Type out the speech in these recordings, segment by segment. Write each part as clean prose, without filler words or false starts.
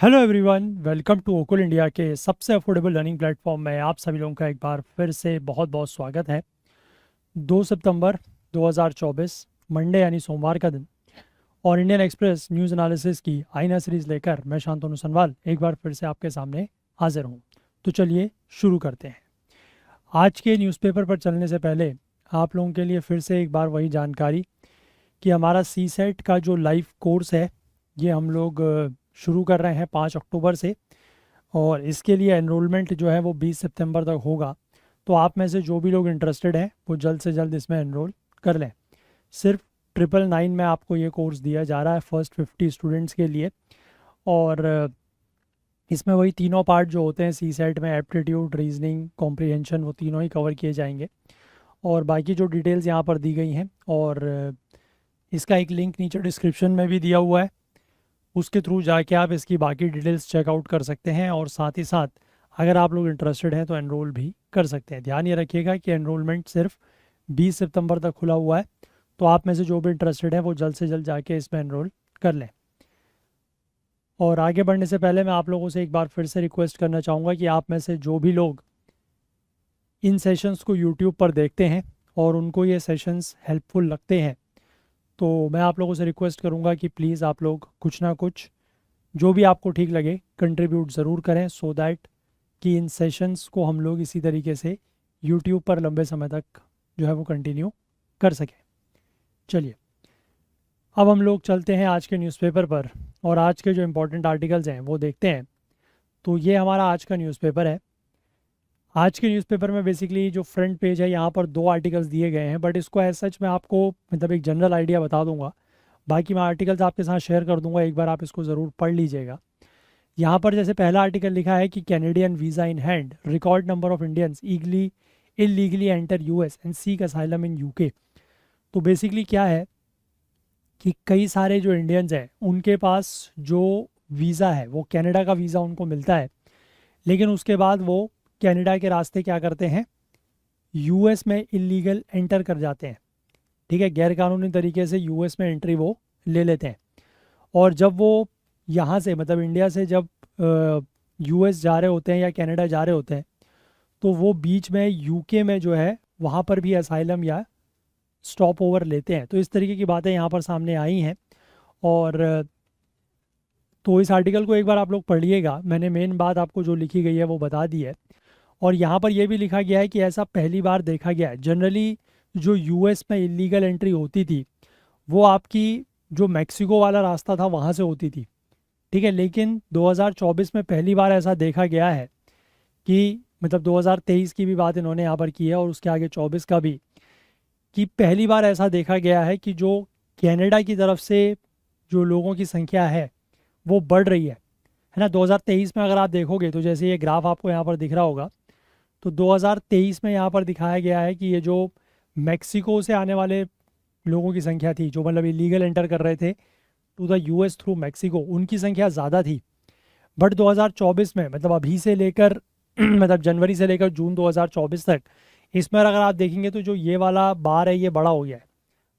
Hello everyone, welcome to ओकुल India के सबसे अफोर्डेबल लर्निंग प्लेटफॉर्म में आप सभी लोगों का एक बार फिर से बहुत बहुत स्वागत है। 2 सितंबर 2024 मंडे यानी सोमवार का दिन और इंडियन एक्सप्रेस न्यूज़ एनालिसिस की आईना सीरीज़ लेकर मैं शांतनु सनवाल एक बार फिर से आपके सामने हाजिर हूँ। तो चलिए शुरू करते हैं। आज के न्यूज़पेपर पर चलने से पहले आप लोगों के लिए फिर से एक बार वही जानकारी कि हमारा सी सेट का जो लाइव कोर्स है ये हम लोग शुरू कर रहे हैं 5 अक्टूबर से, और इसके लिए एनरोलमेंट जो है वो 20 सितंबर तक होगा। तो आप में से जो भी लोग इंटरेस्टेड हैं वो जल्द से जल्द इसमें एनरोल कर लें। सिर्फ 999 में आपको ये कोर्स दिया जा रहा है फर्स्ट 50 स्टूडेंट्स के लिए। और इसमें वही तीनों पार्ट जो होते हैं सी सेट में, एप्टीट्यूड, रीजनिंग, कॉम्प्रिहेंशन, वो तीनों ही कवर किए जाएंगे। और बाकी जो डिटेल्स यहाँ पर दी गई हैं, और इसका एक लिंक नीचे डिस्क्रिप्शन में भी दिया हुआ है, उसके थ्रू जाके आप इसकी बाकी डिटेल्स चेकआउट कर सकते हैं। और साथ ही साथ अगर आप लोग इंटरेस्टेड हैं तो एनरोल भी कर सकते हैं। ध्यान ये रखिएगा कि एनरोलमेंट सिर्फ 20 सितंबर तक खुला हुआ है। तो आप में से जो भी इंटरेस्टेड है वो जल्द से जल्द जाके इसमें एनरोल कर लें। और आगे बढ़ने से पहले मैं आप लोगों से एक बार फिर से रिक्वेस्ट करना चाहूँगा कि आप में से जो भी लोग इन सेशंस को यूट्यूब पर देखते हैं और उनको ये सेशंस हेल्पफुल लगते हैं, तो मैं आप लोगों से रिक्वेस्ट करूँगा कि प्लीज़ आप लोग कुछ ना कुछ जो भी आपको ठीक लगे कंट्रीब्यूट ज़रूर करें, सो दैट कि इन सेशंस को हम लोग इसी तरीके से यूट्यूब पर लंबे समय तक जो है वो कंटिन्यू कर सकें। चलिए अब हम लोग चलते हैं आज के न्यूज़पेपर पर और आज के जो इम्पोर्टेंट आर्टिकल्स हैं वो देखते हैं। तो ये हमारा आज का न्यूज़पेपर है। आज के न्यूज़पेपर में बेसिकली जो फ्रंट पेज है यहाँ पर 2 आर्टिकल्स दिए गए हैं, बट इसको एज सच मैं आपको मतलब एक जनरल आइडिया बता दूंगा। बाकी मैं आर्टिकल्स आपके साथ शेयर कर दूंगा, एक बार आप इसको ज़रूर पढ़ लीजिएगा। यहाँ पर जैसे पहला आर्टिकल लिखा है कि Canadian visa in hand, record number of Indians illegally enter US and seek asylum in UK. तो बेसिकली क्या है कि कई सारे जो इंडियंस हैं उनके पास जो वीज़ा है वो कनाडा का वीज़ा उनको मिलता है, लेकिन उसके बाद वो कनाडा के रास्ते क्या करते हैं, यूएस में इलीगल एंटर कर जाते हैं। ठीक है, गैरकानूनी तरीके से यूएस में एंट्री वो ले लेते हैं। और जब वो यहाँ से मतलब इंडिया से जब यूएस जा रहे होते हैं या कनाडा जा रहे होते हैं, तो वो बीच में यूके में जो है वहाँ पर भी असाइलम या स्टॉप ओवर लेते हैं। तो इस तरीके की बातें यहाँ पर सामने आई हैं। और तो इस आर्टिकल को एक बार आप लोग पढ़िएगा। मैंने मेन बात आपको जो लिखी गई है वो बता दी है। और यहाँ पर यह भी लिखा गया है कि ऐसा पहली बार देखा गया है। जनरली जो यूएस में इलीगल एंट्री होती थी वो आपकी जो मैक्सिको वाला रास्ता था वहाँ से होती थी। ठीक है, लेकिन 2024 में पहली बार ऐसा देखा गया है कि मतलब 2023 की भी बात इन्होंने यहाँ पर की है और उसके आगे 24 का भी, कि पहली बार ऐसा देखा गया है कि जो कनाडा की तरफ से जो लोगों की संख्या है वो बढ़ रही है ना। 2023 में अगर आप देखोगे तो जैसे ये ग्राफ आपको यहाँ पर दिख रहा होगा, तो 2023 में यहाँ पर दिखाया गया है कि ये जो मैक्सिको से आने वाले लोगों की संख्या थी जो मतलब इलीगल एंटर कर रहे थे to the US through Mexico, उनकी संख्या ज़्यादा थी। बट 2024 में मतलब अभी से लेकर मतलब जनवरी से लेकर जून 2024 तक, इसमें अगर आप देखेंगे तो जो ये वाला बार है ये बड़ा हो गया है।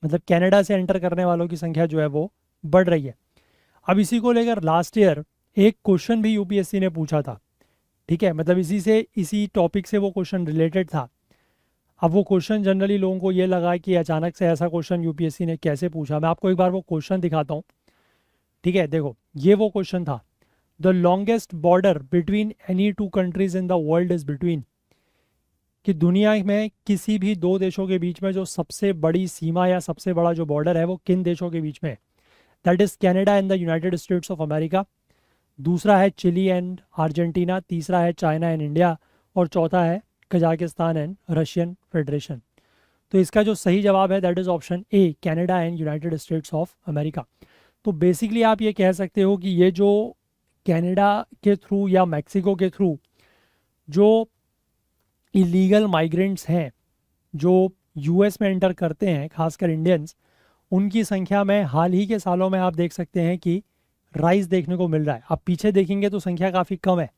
मतलब कनाडा से एंटर करने वालों की संख्या जो है वो बढ़ रही है। अब इसी को लेकर लास्ट ईयर एक क्वेश्चन भी यूपीएससी ने पूछा था। ठीक है, मतलब इसी टॉपिक से वो क्वेश्चन रिलेटेड था। अब वो क्वेश्चन जनरली लोगों को ये लगा कि अचानक से ऐसा क्वेश्चन यूपीएससी ने कैसे पूछा। मैं आपको एक बार वो क्वेश्चन दिखाता हूँ। ठीक है, देखो ये वो क्वेश्चन था। The longest border between any two countries in the world is between, कि दुनिया में किसी भी दो देशों के बीच में जो सबसे बड़ी सीमा या सबसे बड़ा जो बॉर्डर है वो किन देशों के बीच में है। That is Canada and the United states of America, दूसरा है चिली एंड अर्जेंटीना, तीसरा है चाइना एंड इंडिया, और चौथा है कजाकिस्तान एंड रशियन फेडरेशन। तो इसका जो सही जवाब है that is option A, Canada and United states of America. तो बेसिकली आप ये कह सकते हो कि ये जो कनाडा के थ्रू या मैक्सिको के थ्रू जो इलीगल माइग्रेंट्स हैं जो यूएस में एंटर करते हैं, खासकर इंडियंस, उनकी संख्या में हाल ही के सालों में आप देख सकते हैं कि राइज देखने को मिल रहा है। आप पीछे देखेंगे तो संख्या काफ़ी कम है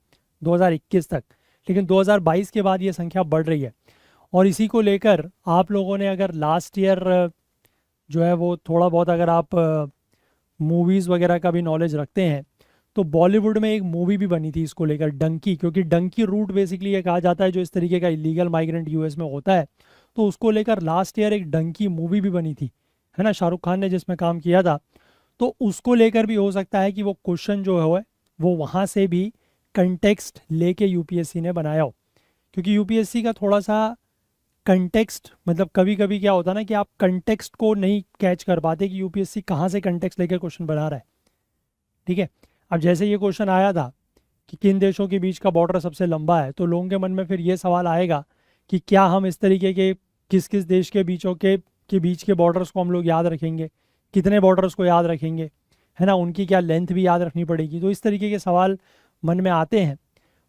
2021 तक, लेकिन 2022 के बाद ये संख्या बढ़ रही है। और इसी को लेकर आप लोगों ने अगर लास्ट ईयर जो है वो थोड़ा बहुत अगर आप मूवीज़ वगैरह का भी नॉलेज रखते हैं तो बॉलीवुड में एक मूवी भी बनी थी इसको लेकर, डंकी, क्योंकि डंकी रूट बेसिकली ये कहा जाता है जो इस तरीके का इलीगल माइग्रेंट यूएस में होता है। तो उसको लेकर लास्ट ईयर एक डंकी मूवी भी बनी थी, है ना, शाहरुख खान ने जिसमें काम किया था। तो उसको लेकर भी हो सकता है कि वो क्वेश्चन जो है वो वहाँ से भी कंटेक्स्ट लेके यूपीएससी ने बनाया हो, क्योंकि यूपीएससी का थोड़ा सा कंटेक्स्ट, मतलब कभी कभी क्या होता है ना कि आप कंटेक्स्ट को नहीं कैच कर पाते कि यूपीएससी कहाँ से कंटेक्स्ट लेकर क्वेश्चन बना रहा है। ठीक है, अब जैसे ये क्वेश्चन आया था कि किन देशों के बीच का बॉर्डर सबसे लंबा है, तो लोगों के मन में फिर ये सवाल आएगा कि क्या हम इस तरीके के किस किस देश के बीचों के बीच के बॉर्डर्स को हम लोग याद रखेंगे, कितने बॉर्डर्स को याद रखेंगे, है ना, उनकी क्या लेंथ भी याद रखनी पड़ेगी। तो इस तरीके के सवाल मन में आते हैं।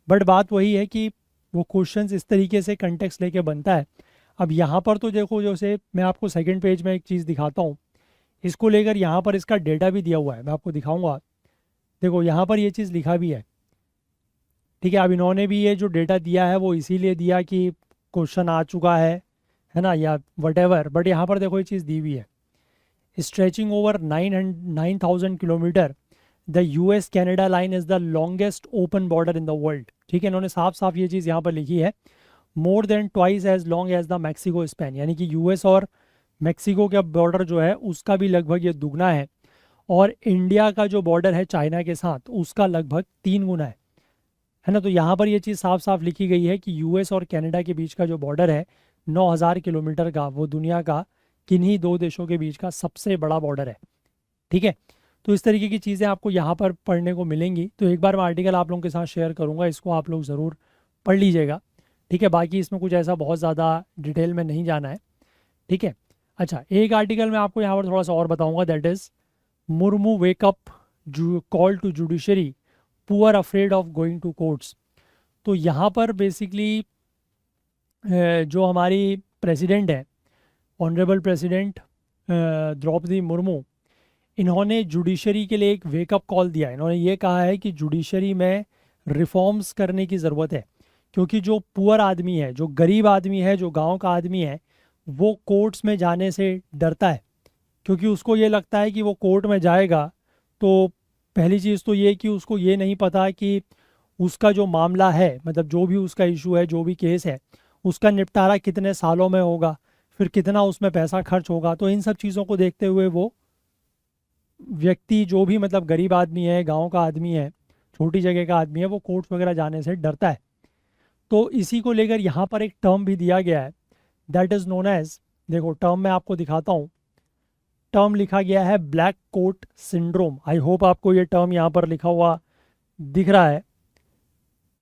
बट बात वही है कि वो क्वेश्चंस इस तरीके से कंटेक्स्ट लेके बनता है। अब यहाँ पर तो देखो, जैसे मैं आपको सेकंड पेज में एक चीज़ दिखाता हूँ, इसको लेकर यहाँ पर इसका डेटा भी दिया हुआ है, मैं आपको दिखाऊंगा। देखो यहाँ पर ये चीज़ लिखा भी है। ठीक है, अब इन्होंने भी ये जो डेटा दिया है वो इसीलिए दिया कि क्वेश्चन आ चुका है ना, या वट, बट यहाँ पर देखो ये चीज़ दी हुई है, stretching over 9,000 kilometre, the US Canada line is the longest open border in the world. ठीक है, इन्होंने साफ साफ ये चीज़ यहाँ पर लिखी है, more than twice as long as the Mexico span, यानी कि यूएस और मैक्सिको का बॉर्डर जो है उसका भी लगभग ये दुगना है, और इंडिया का जो बॉर्डर है चाइना के साथ उसका लगभग 3 गुना है ना। तो यहाँ पर ये चीज़ साफ साफ लिखी गई है कि यूएस और कनाडा के बीच का जो बॉर्डर है 9,000 किलोमीटर का, वो दुनिया का किन्हीं दो देशों के बीच का सबसे बड़ा बॉर्डर है। ठीक है, तो इस तरीके की चीज़ें आपको यहाँ पर पढ़ने को मिलेंगी। तो एक बार मैं आर्टिकल आप लोगों के साथ शेयर करूँगा, इसको आप लोग ज़रूर पढ़ लीजिएगा। ठीक है, बाकी इसमें कुछ ऐसा बहुत ज़्यादा डिटेल में नहीं जाना है। ठीक है, अच्छा, एक आर्टिकल मैं आपको यहाँ पर थोड़ा सा और बताऊँगा, that is Murmu wake up call to judiciary, poor afraid of going to courts. तो यहाँ पर बेसिकली जो हमारी प्रेसिडेंट है, ऑनरेबल प्रेसिडेंट द्रौपदी मुर्मू, इन्होंने जुडिशरी के लिए एक वेकअप कॉल दिया है। इन्होंने ये कहा है कि जुडिशरी में रिफॉर्म्स करने की ज़रूरत है, क्योंकि जो पुअर आदमी है, जो गरीब आदमी है, जो गांव का आदमी है, वो कोर्ट्स में जाने से डरता है, क्योंकि उसको ये लगता है कि वो कोर्ट में जाएगा तो पहली चीज़ तो ये कि उसको ये नहीं पता कि उसका जो मामला है, मतलब जो भी उसका इशू है, जो भी केस है, उसका निपटारा कितने सालों में होगा, फिर कितना उसमें पैसा खर्च होगा। तो इन सब चीज़ों को देखते हुए वो व्यक्ति, जो भी मतलब गरीब आदमी है, गांव का आदमी है, छोटी जगह का आदमी है, वो कोर्ट्स वगैरह जाने से डरता है। तो इसी को लेकर यहाँ पर एक टर्म भी दिया गया है, दैट इज़ नोन एज, देखो टर्म मैं आपको दिखाता हूँ, टर्म लिखा गया है black coat syndrome. I hope आपको ये टर्म यहाँ पर लिखा हुआ दिख रहा है।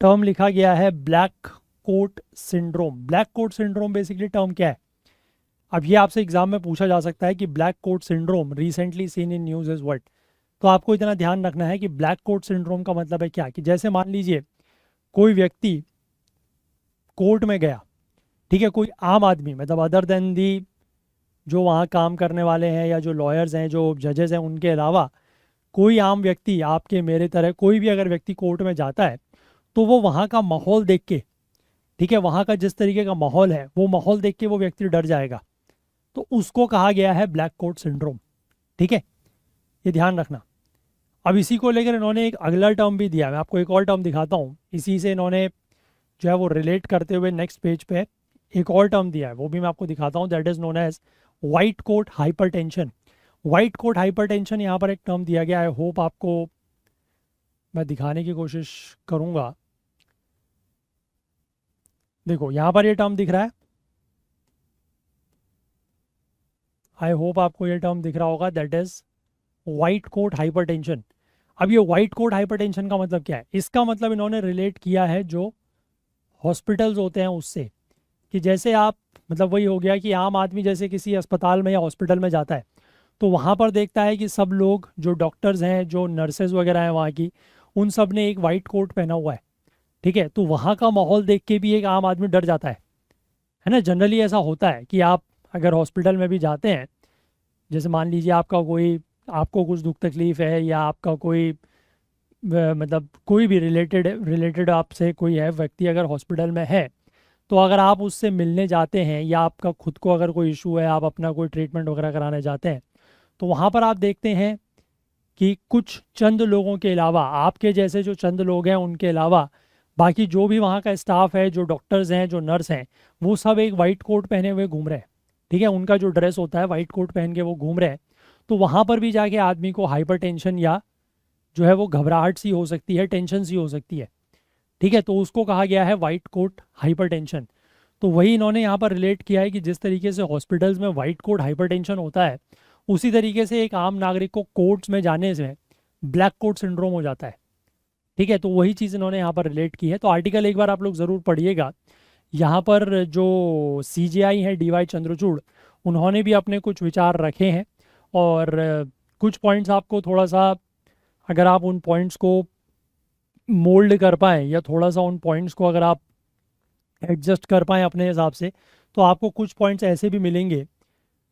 टर्म लिखा गया है black coat syndrome. Black coat syndrome basically term क्या है? अब ये आपसे एग्जाम में पूछा जा सकता है कि black coat syndrome recently seen in news is what. तो आपको इतना ध्यान रखना है कि ब्लैक कोट सिंड्रोम का मतलब है क्या, कि जैसे मान लीजिए कोई व्यक्ति कोर्ट में गया, ठीक है, कोई आम आदमी, मतलब अदर देन दी जो वहाँ काम करने वाले हैं या जो लॉयर्स हैं, जो जजेस हैं, उनके अलावा कोई आम व्यक्ति, आपके मेरे तरह कोई भी अगर व्यक्ति कोर्ट में जाता है, तो वो वहाँ का माहौल देख के, ठीक है, वहाँ का जिस तरीके का माहौल है वो माहौल देख के वो व्यक्ति डर जाएगा। तो उसको कहा गया है ब्लैक कोट सिंड्रोम। ठीक है, ये ध्यान रखना। अब इसी को लेकर इन्होंने एक अगला टर्म भी दिया, मैं आपको एक और टर्म दिखाता हूँ। इसी से इन्होंने जो है वो रिलेट करते हुए नेक्स्ट पेज पे एक और टर्म दिया है, वो भी मैं आपको दिखाता हूँ, that is known as white coat hypertension. White coat hypertension यहाँ पर एक टर्म दिया गया है। होप आपको मैं दिखाने की कोशिश करूँगा। देखो यहाँ पर ये टर्म दिख रहा है, आई होप आपको ये टर्म दिख रहा होगा, that is white coat hypertension. अब ये वाइट कोट हाइपरटेंशन का मतलब क्या है? इसका मतलब इन्होंने रिलेट किया है जो हॉस्पिटल्स होते हैं उससे, कि जैसे आप, मतलब वही हो गया कि आम आदमी जैसे किसी अस्पताल में या हॉस्पिटल में जाता है, तो वहाँ पर देखता है कि सब लोग जो डॉक्टर्स हैं, जो नर्सेज वगैरह हैं वहाँ की, उन सब ने एक वाइट कोट पहना हुआ है। ठीक है, तो वहाँ का माहौल देख के भी एक आम आदमी डर जाता है ना। जनरली ऐसा होता है कि आप अगर हॉस्पिटल में भी जाते हैं, जैसे मान लीजिए आपको कुछ दुख तकलीफ है, या आपका कोई मतलब कोई भी रिलेटेड आपसे कोई है व्यक्ति अगर हॉस्पिटल में है, तो अगर आप उससे मिलने जाते हैं या आपका खुद को अगर कोई इशू है, आप अपना कोई ट्रीटमेंट वगैरह कराने जाते हैं, तो वहाँ पर आप देखते हैं कि कुछ चंद लोगों के अलावा, आपके जैसे जो चंद लोग हैं उनके अलावा बाकी जो भी वहाँ का स्टाफ है, जो डॉक्टर्स हैं, जो नर्स हैं, वो सब एक वाइट कोट पहने हुए घूम रहे हैं। ठीक है, उनका जो ड्रेस होता है वाइट कोट पहन के वो घूम रहे हैं। तो वहाँ पर भी जाके आदमी को हाइपरटेंशन या जो है वो घबराहट सी हो सकती है, टेंशन सी हो सकती है। ठीक है, तो उसको कहा गया है वाइट कोट हाइपरटेंशन। तो वही इन्होंने यहाँ पर रिलेट किया है कि जिस तरीके से हॉस्पिटल्स में वाइट कोट हाइपरटेंशन होता है, उसी तरीके से एक आम नागरिक को कोर्ट्स में जाने से ब्लैक कोट सिंड्रोम हो जाता है। ठीक है, तो वही चीज़ इन्होंने यहाँ पर रिलेट की है। तो आर्टिकल एक बार आप लोग ज़रूर पढ़िएगा। यहाँ पर जो सीजेआई है DY चंद्रचूड़, उन्होंने भी अपने कुछ विचार रखे हैं। और कुछ पॉइंट्स आपको थोड़ा सा, अगर आप उन पॉइंट्स को मोल्ड कर पाएँ या थोड़ा सा उन पॉइंट्स को अगर आप एडजस्ट कर पाएँ अपने हिसाब से, तो आपको कुछ पॉइंट्स ऐसे भी मिलेंगे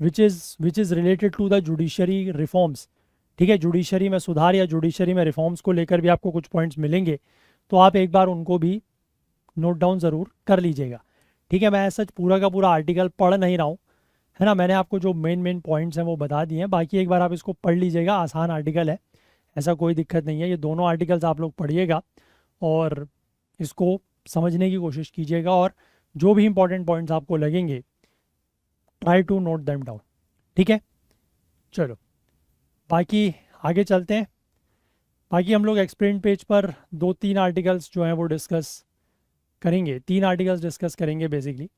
which is related to the judiciary reforms. ठीक है, जुडिशरी में सुधार या जुडिशरी में रिफॉर्म्स को लेकर भी आपको कुछ पॉइंट्स मिलेंगे। तो आप एक बार उनको भी नोट डाउन ज़रूर कर लीजिएगा। ठीक है, मैं सच पूरा का पूरा आर्टिकल पढ़ नहीं रहा हूँ, है ना। मैंने आपको जो मेन मेन पॉइंट्स हैं वो बता दिए हैं। बाकी एक बार आप इसको पढ़ लीजिएगा, आसान आर्टिकल है, ऐसा कोई दिक्कत नहीं है। ये दोनों आर्टिकल्स आप लोग पढ़िएगा और इसको समझने की कोशिश कीजिएगा, और जो भी इंपॉर्टेंट पॉइंट्स आपको लगेंगे try to note them down. ठीक है, चलो बाकी आगे चलते हैं। बाकी हम लोग एक्सप्लेन पेज पर 2-3 आर्टिकल्स जो हैं वो डिस्कस करेंगे, 3 आर्टिकल्स डिस्कस करेंगे बेसिकली।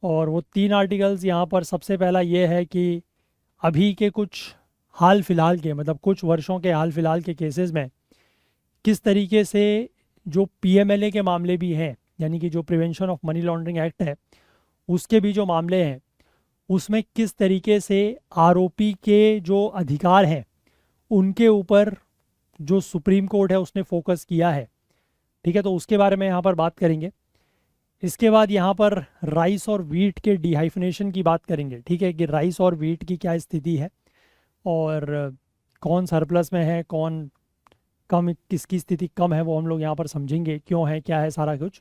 और वो 3 आर्टिकल्स यहाँ पर सबसे पहला ये है कि अभी के कुछ हाल फिलहाल के, मतलब कुछ वर्षों के हाल फिलहाल के केसेस में किस तरीके से जो PMLA के मामले भी हैं, यानी कि जो prevention of money laundering act है, उसके भी जो मामले हैं, उसमें किस तरीके से आरोपी के जो अधिकार हैं उनके ऊपर जो सुप्रीम कोर्ट है उसने फोकस किया है। ठीक है, तो उसके बारे में यहाँ पर बात करेंगे। इसके बाद यहाँ पर राइस और वीट के डिहाइफिनेशन की बात करेंगे। ठीक है, कि राइस और वीट की क्या स्थिति है और कौन सरप्लस में है, कौन कम, किसकी स्थिति कम है, वो हम लोग यहाँ पर समझेंगे क्यों है, क्या है, सारा कुछ।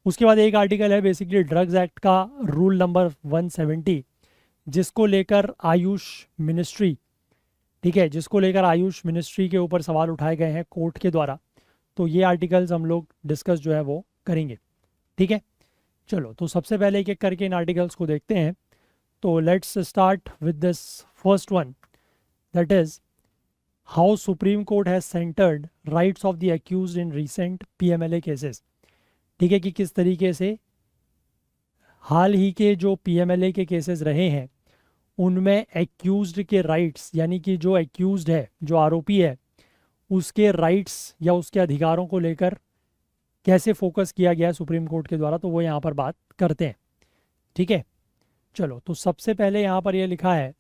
उसके बाद एक आर्टिकल है बेसिकली ड्रग्स एक्ट का रूल नंबर 170, जिसको लेकर आयुष मिनिस्ट्री, ठीक है, जिसको लेकर आयुष मिनिस्ट्री के ऊपर सवाल उठाए गए हैं कोर्ट के द्वारा। तो ये आर्टिकल्स हम लोग डिस्कस जो है वो करेंगे। ठीक है, चलो तो सबसे पहले एक एक करके इन आर्टिकल्स को देखते हैं। तो let's start with this first one, that is how supreme court has centred rights of the accused in recent PMLA cases. ठीक है, कि किस तरीके से हाल ही के जो PMLA के केसेस रहे हैं उनमें एक्यूज्ड के राइट्स, यानी कि जो एक्यूज्ड है, जो आरोपी है, उसके राइट्स या उसके अधिकारों को लेकर कैसे फोकस किया गया है सुप्रीम कोर्ट के द्वारा, तो वो यहाँ पर बात करते हैं। ठीक है, चलो तो सबसे पहले यहाँ पर ये लिखा है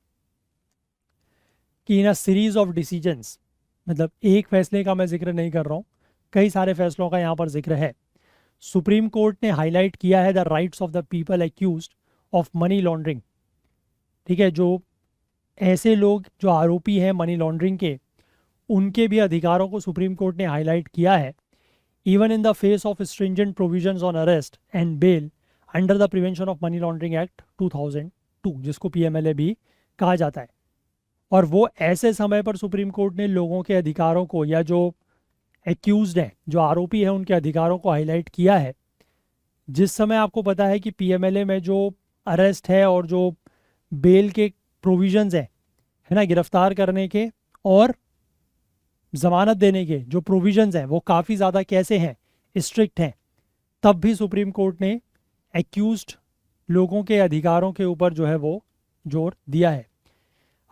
कि इन अ सीरीज ऑफ डिसीजंस, मतलब एक फैसले का मैं जिक्र नहीं कर रहा हूँ, कई सारे फैसलों का यहाँ पर जिक्र है। सुप्रीम कोर्ट ने हाईलाइट किया है the rights of the people accused of money laundering. ठीक है, जो ऐसे लोग जो आरोपी हैं मनी लॉन्ड्रिंग के, उनके भी अधिकारों को सुप्रीम कोर्ट ने हाईलाइट किया है, even in the face of stringent provisions on arrest and bail under the prevention of money laundering act 2002, जिसको PMLA भी कहा जाता है। और वो ऐसे समय पर सुप्रीम कोर्ट ने लोगों के अधिकारों को, या जो एक्यूज्ड हैं, जो आरोपी हैं, उनके अधिकारों को हाईलाइट किया है, जिस समय आपको पता है कि PMLA में जो अरेस्ट है और जो बेल के प्रोविजंस हैं, है ना, गिरफ्तार करने के और ज़मानत देने के जो प्रोविजंस हैं वो काफ़ी ज़्यादा कैसे हैं, स्ट्रिक्ट हैं। तब भी सुप्रीम कोर्ट ने एक्यूज्ड लोगों के अधिकारों के ऊपर जो है वो जोर दिया है।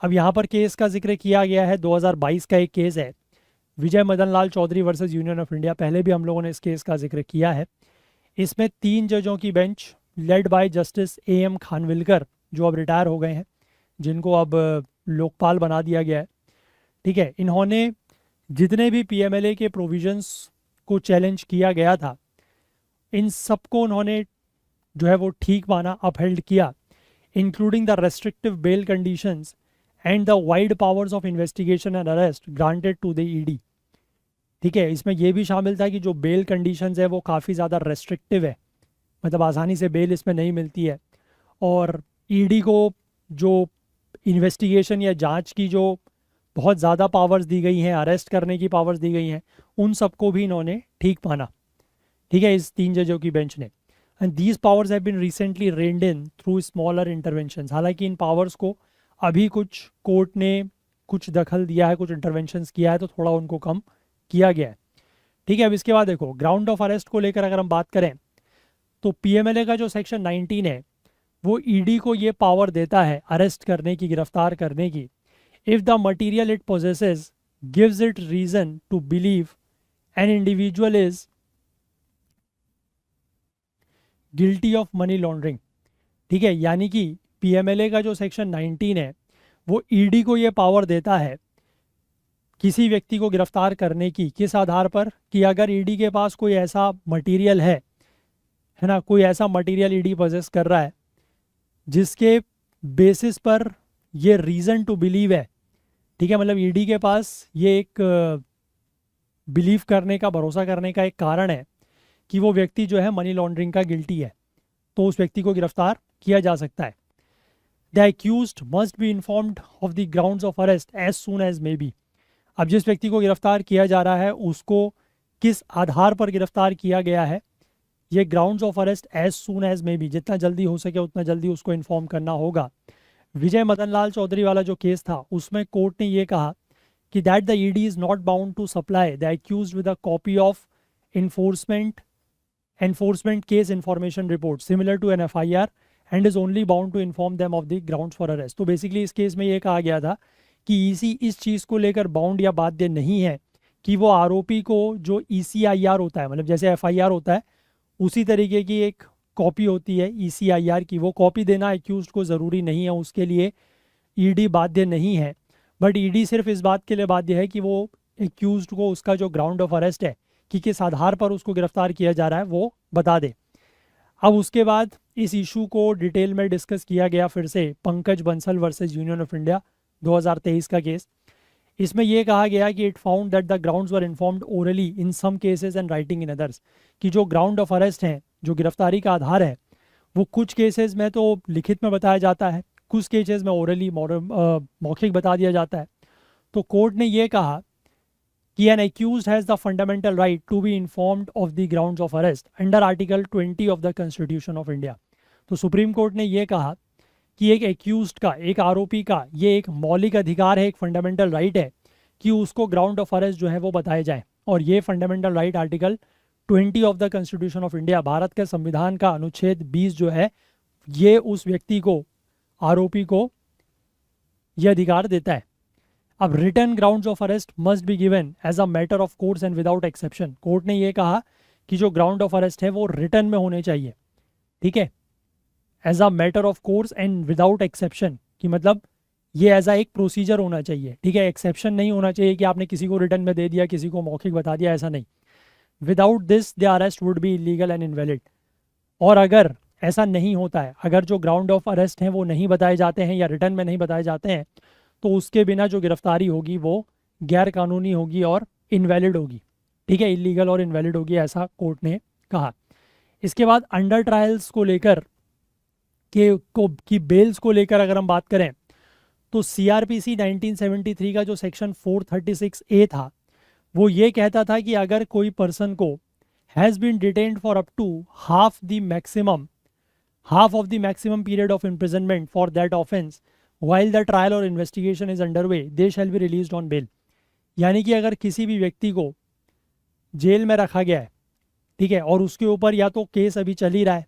अब यहाँ पर केस का जिक्र किया गया है, 2022 का एक केस है, Vijay Madan Lal Chaudhary versus Union of India. पहले भी हम लोगों ने इस केस का जिक्र किया है। इसमें 3 जजों की bench led by justice AM Khanwilkar, जो अब रिटायर हो गए हैं, जिनको अब लोकपाल बना दिया गया है। ठीक है, इन्होंने जितने भी PMLA के प्रोविजंस को चैलेंज किया गया था, इन सबको उन्होंने जो है वो ठीक माना, अपहेल्ड किया, including the restrictive bail conditions and the wide powers of investigation and arrest granted to the ED। ठीक है, इसमें यह भी शामिल था कि जो बेल कंडीशंस है वो काफ़ी ज़्यादा रेस्ट्रिक्टिव है, मतलब आसानी से बेल इसमें नहीं मिलती है। और ED को जो इन्वेस्टिगेशन या जांच की जो बहुत ज़्यादा पावर्स दी गई हैं, अरेस्ट करने की पावर्स दी गई हैं, उन सबको भी इन्होंने ठीक माना। ठीक है, इस 3 जजों की बेंच ने। And these powers have been recently reined in through smaller interventions. हालांकि इन पावर्स को अभी कुछ कोर्ट ने कुछ दखल दिया है, कुछ इंटरवेंशंस किया है, तो थोड़ा उनको कम किया गया है। ठीक है, अब इसके बाद देखो ग्राउंड ऑफ अरेस्ट को लेकर अगर हम बात करें तो पीएमएलए का जो सेक्शन 19 है वो ईडी को ये पावर देता है अरेस्ट करने की, गिरफ्तार करने की, if the material it possesses gives it reason to believe an individual is guilty of money laundering. ठीक है, यानी कि पीएमएलए का जो सेक्शन 19 है वो ईडी को ये पावर देता है किसी व्यक्ति को गिरफ्तार करने की, किस आधार पर, कि अगर ईडी के पास कोई ऐसा मटेरियल है ना, कोई ऐसा मटेरियल ईडी पोजेस कर रहा है जिसके बेसिस पर ये रीज़न टू बिलीव है। ठीक है, मतलब ईडी के पास ये एक बिलीव करने का, भरोसा करने का एक कारण है कि वो व्यक्ति जो है मनी लॉन्ड्रिंग का गिल्टी है, तो उस व्यक्ति को गिरफ्तार किया जा सकता है। The accused must be informed of the grounds of arrest as soon as may be. अब जिस व्यक्ति को गिरफ्तार किया जा रहा है उसको किस आधार पर गिरफ्तार किया गया है, ये grounds of arrest as soon as may be, जितना जल्दी हो सके उतना जल्दी उसको इन्फॉर्म करना होगा। विजय मदन लाल चौधरी वाला जो केस था उसमें कोर्ट ने ये कहा कि that the ED is not bound to supply the accused with a copy of enforcement case information report similar to an FIR and is only bound to inform them of the grounds for arrest। तो basically इस case में ये कहा गया था कि EC इस चीज़ को लेकर बाउंड या बाध्य नहीं है कि वो आरोपी को जो ECIR होता है, मतलब जैसे FIR होता है उसी तरीके की एक कॉपी होती है ECIR की, वो कॉपी देना एक्यूज्ड को ज़रूरी नहीं है, उसके लिए ईडी बाध्य नहीं है। बट ईडी सिर्फ इस बात के लिए बाध्य है कि वो एक्यूज्ड को उसका जो ग्राउंड ऑफ अरेस्ट है कि किस आधार पर उसको गिरफ्तार किया जा रहा है वो बता दे। अब उसके बाद इस इशू को डिटेल में डिस्कस किया गया फिर से, Pankaj Bansal versus Union of India 2023 का केस। इसमें यह कहा गया कि it found that the grounds were informed orally in some cases and writing in others, कि जो ग्राउंड ऑफ अरेस्ट हैं, जो गिरफ्तारी का आधार है, वो कुछ केसेस में तो लिखित में बताया जाता है, कुछ केसेस में ओरली मौखिक बता दिया जाता है। तो कोर्ट ने यह कहा कि an accused has the fundamental right to be informed of the grounds of arrest under article 20 of the constitution of India. तो सुप्रीम कोर्ट ने यह कहा कि एक एक्यूज्ड का, एक आरोपी का ये एक मौलिक अधिकार है, एक फंडामेंटल राइट है कि उसको ग्राउंड ऑफ अरेस्ट जो है वो बताए जाए। और ये fundamental right article 20 of the constitution of India, Bharat के संविधान का अनुच्छेद 20 जो है, ये उस व्यक्ति को, आरोपी को यह अधिकार देता है। अब written grounds of arrest must be given as a matter of course and without exception. Court ने यह कहा कि जो ग्राउंड ऑफ अरेस्ट है वो रिटन में होने चाहिए। ठीक है, as a matter of course and without exception, कि मतलब ये एज अ एक प्रोसीजर होना चाहिए। ठीक है, एक्सेप्शन नहीं होना चाहिए कि आपने किसी को रिटन में दे दिया, किसी को मौखिक बता दिया, ऐसा नहीं। Without this the arrest would be illegal and invalid. और अगर ऐसा नहीं होता है, अगर जो ग्राउंड ऑफ अरेस्ट हैं वो नहीं बताए जाते हैं या रिटन में नहीं बताए जाते हैं, तो उसके बिना जो गिरफ्तारी होगी वो गैर कानूनी होगी और इनवैलिड होगी। ठीक है, इलीगल और इनवैलिड होगी, ऐसा कोर्ट ने कहा। इसके बाद अंडर ट्रायल्स को लेकर की बेल्स को लेकर अगर हम बात करें तो CRPC 1973 का जो सेक्शन 436A था वो ये कहता था कि अगर कोई पर्सन को has been detained for up to half of the maximum period of imprisonment for that offence while the trial or investigation is underway they shall be released on bail। यानी कि अगर किसी भी व्यक्ति को जेल में रखा गया है, ठीक है, और उसके ऊपर या तो केस अभी चल ही रहा है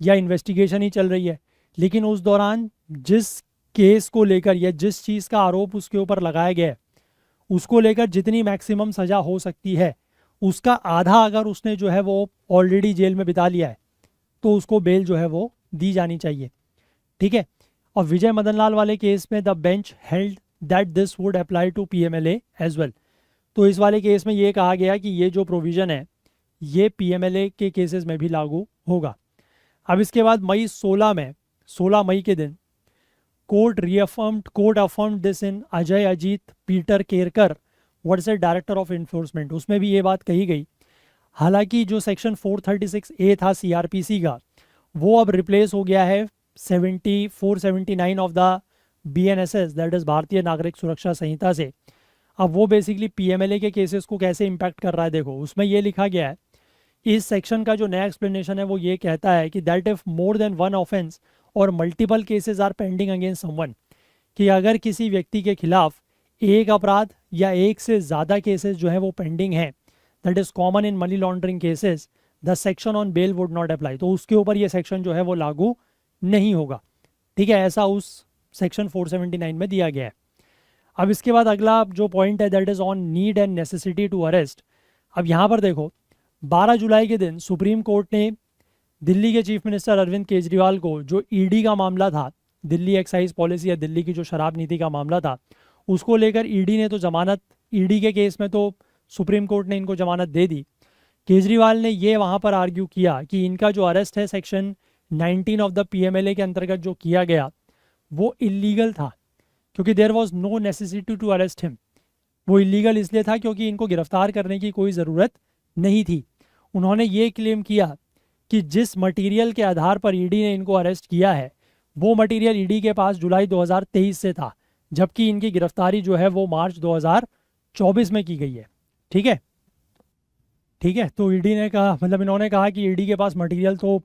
या इन्वेस्टिगेशन ही चल रही है, लेकिन उस दौरान जिस केस को लेकर या जिस चीज़ का आरोप उसके ऊपर लगाया गया है उसको लेकर जितनी मैक्सिमम सज़ा हो सकती है उसका आधा अगर उसने जो है वो ऑलरेडी जेल में बिता लिया है तो उसको बेल जो है वो दी जानी चाहिए। ठीक है, और विजय मदन लाल वाले केस में the bench held that this would apply to PMLA as well. तो इस वाले केस में ये कहा गया कि ये जो प्रोविज़न है ये PMLA के केसेस में भी लागू होगा। अब इसके बाद 16 मई के दिन court affirmed this in Ajay Ajit Peter Kerkar versus Director of Enforcement. उसमें भी ये बात कही गई, हालांकि जो सेक्शन 436A था CRPC का वो अब रिप्लेस हो गया है 479 of the BNSS that is भारतीय नागरिक सुरक्षा संहिता से। अब वो बेसिकली PMLA के केसेस को कैसे इम्पैक्ट कर रहा है, देखो उसमें ये लिखा गया है, इस सेक्शन का जो नया एक्सप्लेनेशन है वो ये कहता है कि that if more than one offence और multiple cases are pending against someone, कि अगर किसी व्यक्ति के खिलाफ एक अपराध या एक से ज़्यादा केसेस जो है वो पेंडिंग हैं, that is common in money laundering cases, the section on bail would not apply, तो उसके ऊपर ये सेक्शन जो है वो लागू नहीं होगा। ठीक है, ऐसा उस सेक्शन 479 में दिया गया है। अब इसके बाद अगला जो पॉइंट है that is on need and necessity to arrest. अब यहाँ पर देखो 12 जुलाई के दिन सुप्रीम कोर्ट ने दिल्ली के चीफ मिनिस्टर अरविंद केजरीवाल को जो ईडी का मामला था, दिल्ली एक्साइज पॉलिसी या दिल्ली की जो शराब नीति का मामला था, उसको लेकर ईडी ने तो जमानत, ईडी के केस में तो सुप्रीम कोर्ट ने इनको जमानत दे दी। केजरीवाल ने ये वहाँ पर आर्ग्यू किया कि इनका जो अरेस्ट है सेक्शन 19 ऑफ द PMLA के अंतर्गत जो किया गया वो इलीगल था, क्योंकि there was no necessity to arrest him. वो इलीगल इसलिए था क्योंकि इनको गिरफ्तार करने की कोई ज़रूरत नहीं थी। उन्होंने ये क्लेम किया कि जिस मटेरियल के आधार पर ईडी ने इनको अरेस्ट किया है वो मटेरियल ईडी के पास जुलाई 2023 से था, जबकि इनकी गिरफ्तारी जो है वो मार्च 2024 में की गई है। ठीक है, ठीक है, तो ईडी ने कहा, मतलब इन्होंने कहा कि ईडी के पास मटेरियल तो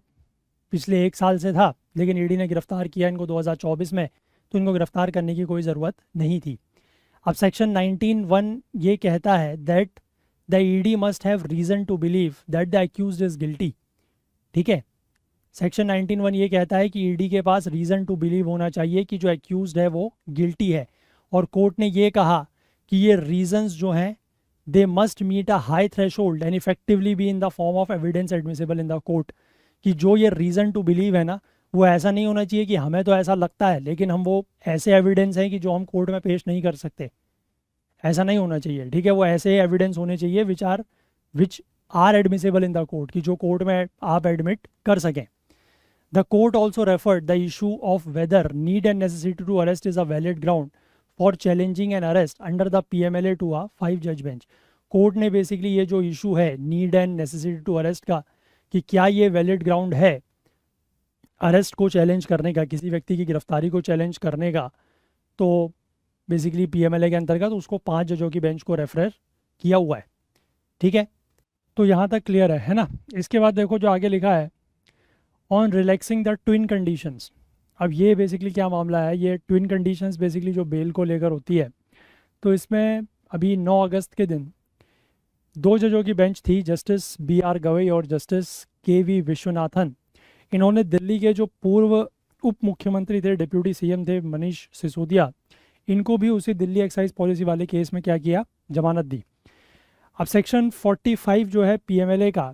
पिछले 1 साल से था, लेकिन ईडी ने गिरफ्तार किया इनको 2024 में, तो इनको गिरफ्तार करने की कोई ज़रूरत नहीं थी। अब सेक्शन 19(1) ये कहता है that the ED must have reason to believe that the accused is guilty. ठीक है, सेक्शन 19(1) ये कहता है कि ईडी के पास रीज़न टू बिलीव होना चाहिए कि जो अक्यूज्ड है वो गिल्टी है, और कोर्ट ने ये कहा कि ये रीजंस जो हैं they must meet a high threshold and effectively be in the form of evidence admissible in the court, कि जो ये रीज़न टू बिलीव है ना, वो ऐसा नहीं होना चाहिए कि हमें तो ऐसा लगता है लेकिन हम वो ऐसे एविडेंस हैं कि जो हम कोर्ट में पेश नहीं कर सकते, ऐसा नहीं होना चाहिए। ठीक है, वो ऐसे एविडेंस होने चाहिए which are admissible in the court, कि जो कोर्ट में आप एडमिट कर सकें। The court also referred the issue of whether need and necessity to arrest is a valid ground for challenging an arrest under the PMLA to a 5 जज bench. Court ने basically ये जो issue है need and necessity to arrest का, कि क्या ये valid ground है अरेस्ट को चैलेंज करने का, किसी व्यक्ति की गिरफ्तारी को चैलेंज करने का, तो बेसिकली PMLA के अंतर्गत उसको 5 जजों की बेंच को रेफर किया हुआ है। ठीक है, तो यहाँ तक क्लियर है ना। इसके बाद देखो जो आगे लिखा है on relaxing the twin conditions. अब ये बेसिकली क्या मामला है, ये ट्विन कंडीशंस बेसिकली जो बेल को लेकर होती है, तो इसमें अभी 9 अगस्त के दिन 2 जजों की बेंच थी, जस्टिस BR गवई और जस्टिस KV विश्वनाथन। इन्होंने दिल्ली के जो पूर्व उप मुख्यमंत्री थे, डिप्यूटी CM थे मनीष सिसोदिया, इनको भी उसी दिल्ली एक्साइज पॉलिसी वाले केस में क्या किया, जमानत दी। अब सेक्शन 45 जो है PMLA का,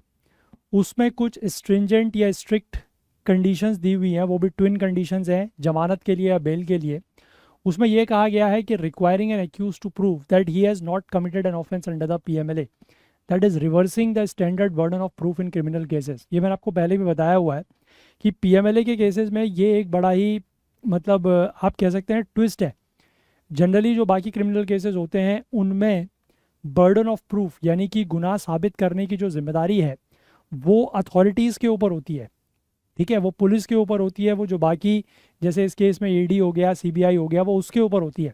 उसमें कुछ स्ट्रिंजेंट या स्ट्रिक्ट कंडीशंस दी हुई हैं, वो भी ट्विन कंडीशंस हैं जमानत के लिए या बेल के लिए। उसमें यह कहा गया है कि requiring an accused to prove that he has not committed an offence under the PMLA, that is reversing the standard burden of proof in criminal cases. ये मैंने आपको पहले भी बताया हुआ है कि PMLA के केसेस में ये एक बड़ा ही, मतलब आप कह सकते हैं ट्विस्ट है। जनरली जो बाकी क्रिमिनल केसेस होते हैं उनमें बर्डन ऑफ प्रूफ यानी कि गुनाह साबित करने की जो जिम्मेदारी है वो अथॉरिटीज़ के ऊपर होती है। ठीक है, वो पुलिस के ऊपर होती है, वो जो बाकी जैसे इस केस में ED हो गया, CBI हो गया, वो उसके ऊपर होती है।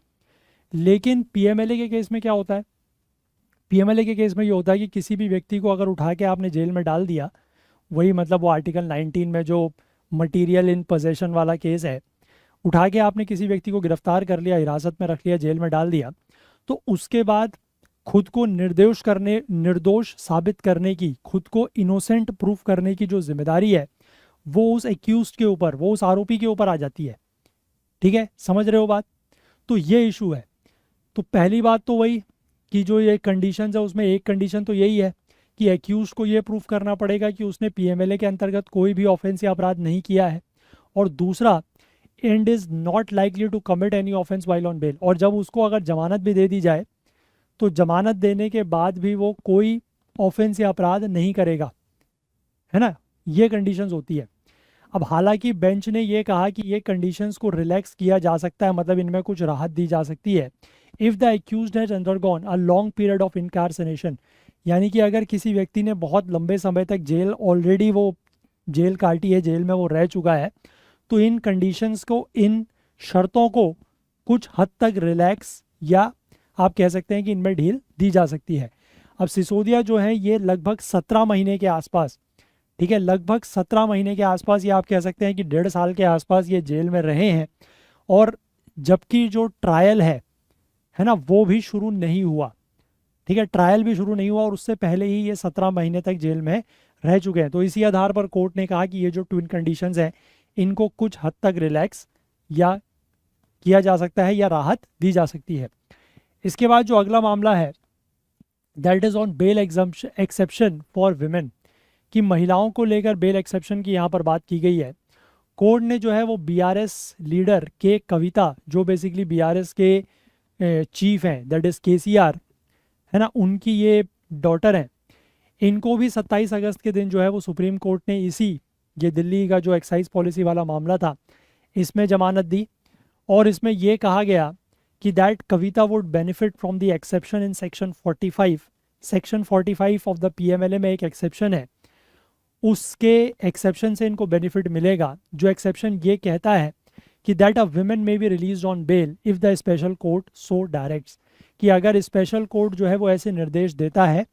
लेकिन PMLA के केस में क्या होता है, PMLA के केस में ये होता है कि किसी भी व्यक्ति को अगर उठा के आपने जेल में डाल दिया, वही मतलब वो आर्टिकल 19 में जो मटेरियल इन पोजेशन वाला केस है, उठा के आपने किसी व्यक्ति को गिरफ्तार कर लिया, हिरासत में रख लिया, जेल में डाल दिया, तो उसके बाद खुद को निर्दोष साबित करने की, खुद को इनोसेंट प्रूफ करने की जो जिम्मेदारी है वो उस एक्यूज्ड के ऊपर, वो उस आरोपी के ऊपर आ जाती है। ठीक है, समझ रहे हो बात। तो ये इशू है। तो पहली बात तो वही कि जो ये कंडीशंस है उसमें एक कंडीशन तो यही है कि एक्यूज्ड को ये प्रूफ करना पड़ेगा कि उसने PMLA के अंतर्गत कोई भी ऑफेंस या अपराध नहीं किया है, और दूसरा and is not likely to commit any offence while on bail. और जब उसको अगर जमानत भी दे दी जाए तो जमानत देने के बाद भी वो कोई ऑफेंस या अपराध नहीं करेगा, है ना। ये कंडीशंस होती है। अब हालांकि बेंच ने ये कहा कि ये कंडीशंस को रिलैक्स किया जा सकता है, मतलब इनमें कुछ राहत दी जा सकती है if the accused has undergone a long period of incarceration, यानी कि अगर किसी व्यक्ति ने बहुत लंबे समय तक जेल ऑलरेडी वो जेल काटी है, जेल में वो रह चुका है, तो इन कंडीशंस को, इन शर्तों को कुछ हद तक रिलैक्स या आप कह सकते हैं कि इनमें ढील दी जा सकती है। अब सिसोदिया जो है ये लगभग 17 महीने के आसपास, ठीक है, लगभग 17 महीने के आसपास, ये आप कह सकते हैं कि 1.5 साल के आसपास ये जेल में रहे हैं। और जबकि जो ट्रायल है ना, वो भी शुरू नहीं हुआ, ठीक है, ट्रायल भी शुरू नहीं हुआ और उससे पहले ही ये 17 महीने तक जेल में रह चुके हैं। तो इसी आधार पर कोर्ट ने कहा कि ये जो ट्विन कंडीशंस हैं इनको कुछ हद तक रिलैक्स या किया जा सकता है या राहत दी जा सकती है। इसके बाद जो अगला मामला है that is on bail exception for women, कि महिलाओं को लेकर बेल एक्सेप्शन की यहाँ पर बात की गई है। कोर्ट ने जो है वो बीआरएस लीडर के कविता, जो बेसिकली बीआरएस के चीफ हैं, दैट इज़ केसीआर, है ना, उनकी ये डॉटर हैं, इनको भी 27 अगस्त के दिन जो है वो सुप्रीम कोर्ट ने ये दिल्ली का जो एक्साइज पॉलिसी वाला मामला था इसमें जमानत दी। और इसमें ये कहा गया कि that Kavita would benefit from the exception in section 45। Section 45 of the PMLA में एक एक्सेप्शन है, उसके एक्सेप्शन से इनको बेनिफिट मिलेगा। जो एक्सेप्शन ये कहता है कि that a women may be release on bail if the special court so directs, कि अगर स्पेशल कोर्ट जो है वो ऐसे निर्देश देता है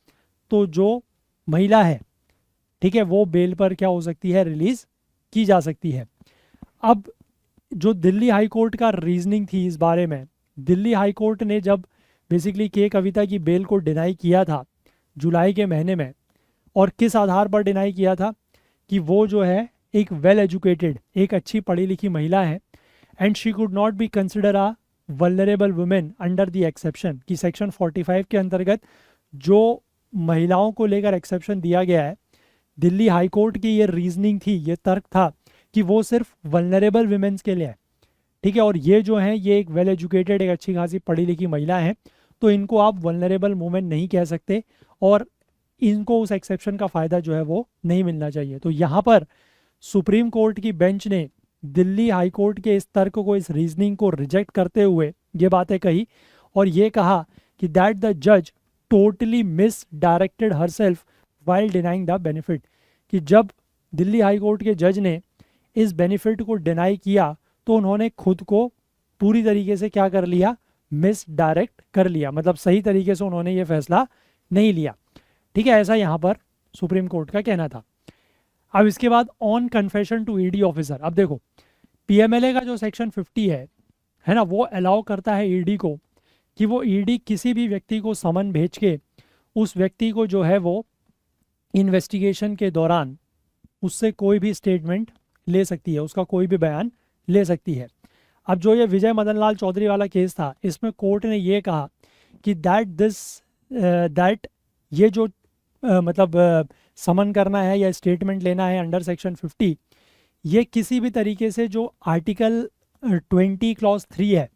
तो जो महिला है, ठीक है, वो बेल पर क्या हो सकती है, रिलीज की जा सकती है। अब जो दिल्ली हाई कोर्ट का रीजनिंग थी इस बारे में, दिल्ली हाई कोर्ट ने जब बेसिकली के कविता की बेल को डिनाई किया था जुलाई के महीने में, और किस आधार पर डिनाई किया था कि वो जो है एक वेल एजुकेटेड, एक अच्छी पढ़ी लिखी महिला है, and she could not be consider a vulnerable women under the exception, कि सेक्शन 45 के अंतर्गत जो महिलाओं को लेकर एक्सेप्शन दिया गया है, दिल्ली हाई कोर्ट की ये रीजनिंग थी, ये तर्क था कि वो सिर्फ वल्नरेबल वुमेन्स के लिए है, ठीक है, और ये जो हैं ये एक वेल एजुकेटेड, एक अच्छी खासी पढ़ी लिखी महिला है, तो इनको आप वल्नरेबल वुमेन नहीं कह सकते और इनको उस एक्सेप्शन का फ़ायदा जो है वो नहीं मिलना चाहिए। तो यहाँ पर सुप्रीम कोर्ट की बेंच ने दिल्ली हाई कोर्ट के इस तर्क को, इस रीजनिंग को रिजेक्ट करते हुए ये बातें कही और ये कहा कि दैट द जज totally miss directed her self while denying the benefit, कि जब दिल्ली हाई कोर्ट के जज ने इस बेनिफिट को डिनाई किया तो उन्होंने खुद को पूरी तरीके से क्या कर लिया, मिस डायरेक्ट कर लिया, मतलब सही तरीके से उन्होंने ये फैसला नहीं लिया, ठीक है, ऐसा यहाँ पर सुप्रीम कोर्ट का कहना था। अब इसके बाद on confession to ED officer, अब देखो पीएमएलए का जो सेक्शन 50 है ना, वो अलाउ करता है ईडी को कि वो ईडी किसी भी व्यक्ति को समन भेज के उस व्यक्ति को जो है वो इन्वेस्टिगेशन के दौरान उससे कोई भी स्टेटमेंट ले सकती है, उसका कोई भी बयान ले सकती है। अब जो ये विजय मदन लाल चौधरी वाला केस था, इसमें कोर्ट ने ये कहा कि दैट ये जो मतलब समन करना है या स्टेटमेंट लेना है अंडर सेक्शन 50, ये किसी भी तरीके से जो आर्टिकल 20 क्लॉज 3 है,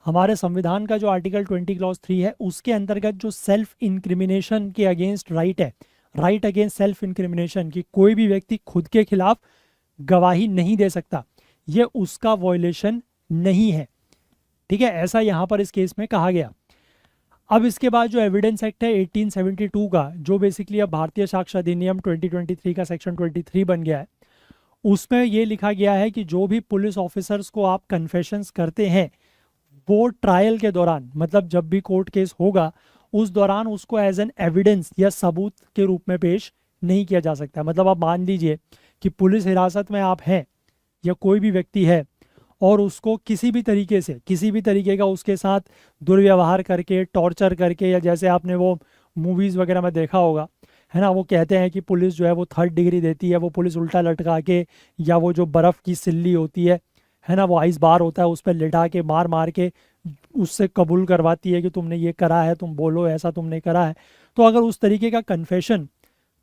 हमारे संविधान का जो आर्टिकल 20 क्लॉज 3 है, उसके अंतर्गत जो सेल्फ इंक्रिमिनेशन के अगेंस्ट राइट है, राइट अगेंस्ट सेल्फ इंक्रिमिनेशन, कि कोई भी व्यक्ति खुद के खिलाफ गवाही नहीं दे सकता, ये उसका वॉयलेशन नहीं है, ठीक है, ऐसा यहाँ पर इस केस में कहा गया। अब इसके बाद जो एविडेंस एक्ट है 1872 का, जो बेसिकली अब भारतीय साक्ष्य अधिनियम 2023 का सेक्शन 23 बन गया है, उसमें ये लिखा गया है कि जो भी पुलिस ऑफिसर्स को आप कन्फेशंस करते हैं वो ट्रायल के दौरान, मतलब जब भी कोर्ट केस होगा उस दौरान उसको एज एन एविडेंस या सबूत के रूप में पेश नहीं किया जा सकता। मतलब आप मान लीजिए कि पुलिस हिरासत में आप हैं या कोई भी व्यक्ति है और उसको किसी भी तरीके का उसके साथ दुर्व्यवहार करके, टॉर्चर करके, या जैसे आपने वो मूवीज़ वगैरह में देखा होगा, है ना, वो कहते हैं कि पुलिस जो है वो 3rd डिग्री देती है, वो पुलिस उल्टा लटका के, या वो जो बर्फ़ की सिल्ली होती है ना, वो आइस बार होता है, उस पर लिटा के मार मार के उससे कबूल करवाती है कि तुमने ये करा है, तुम बोलो ऐसा तुमने करा है। तो अगर उस तरीके का कन्फेशन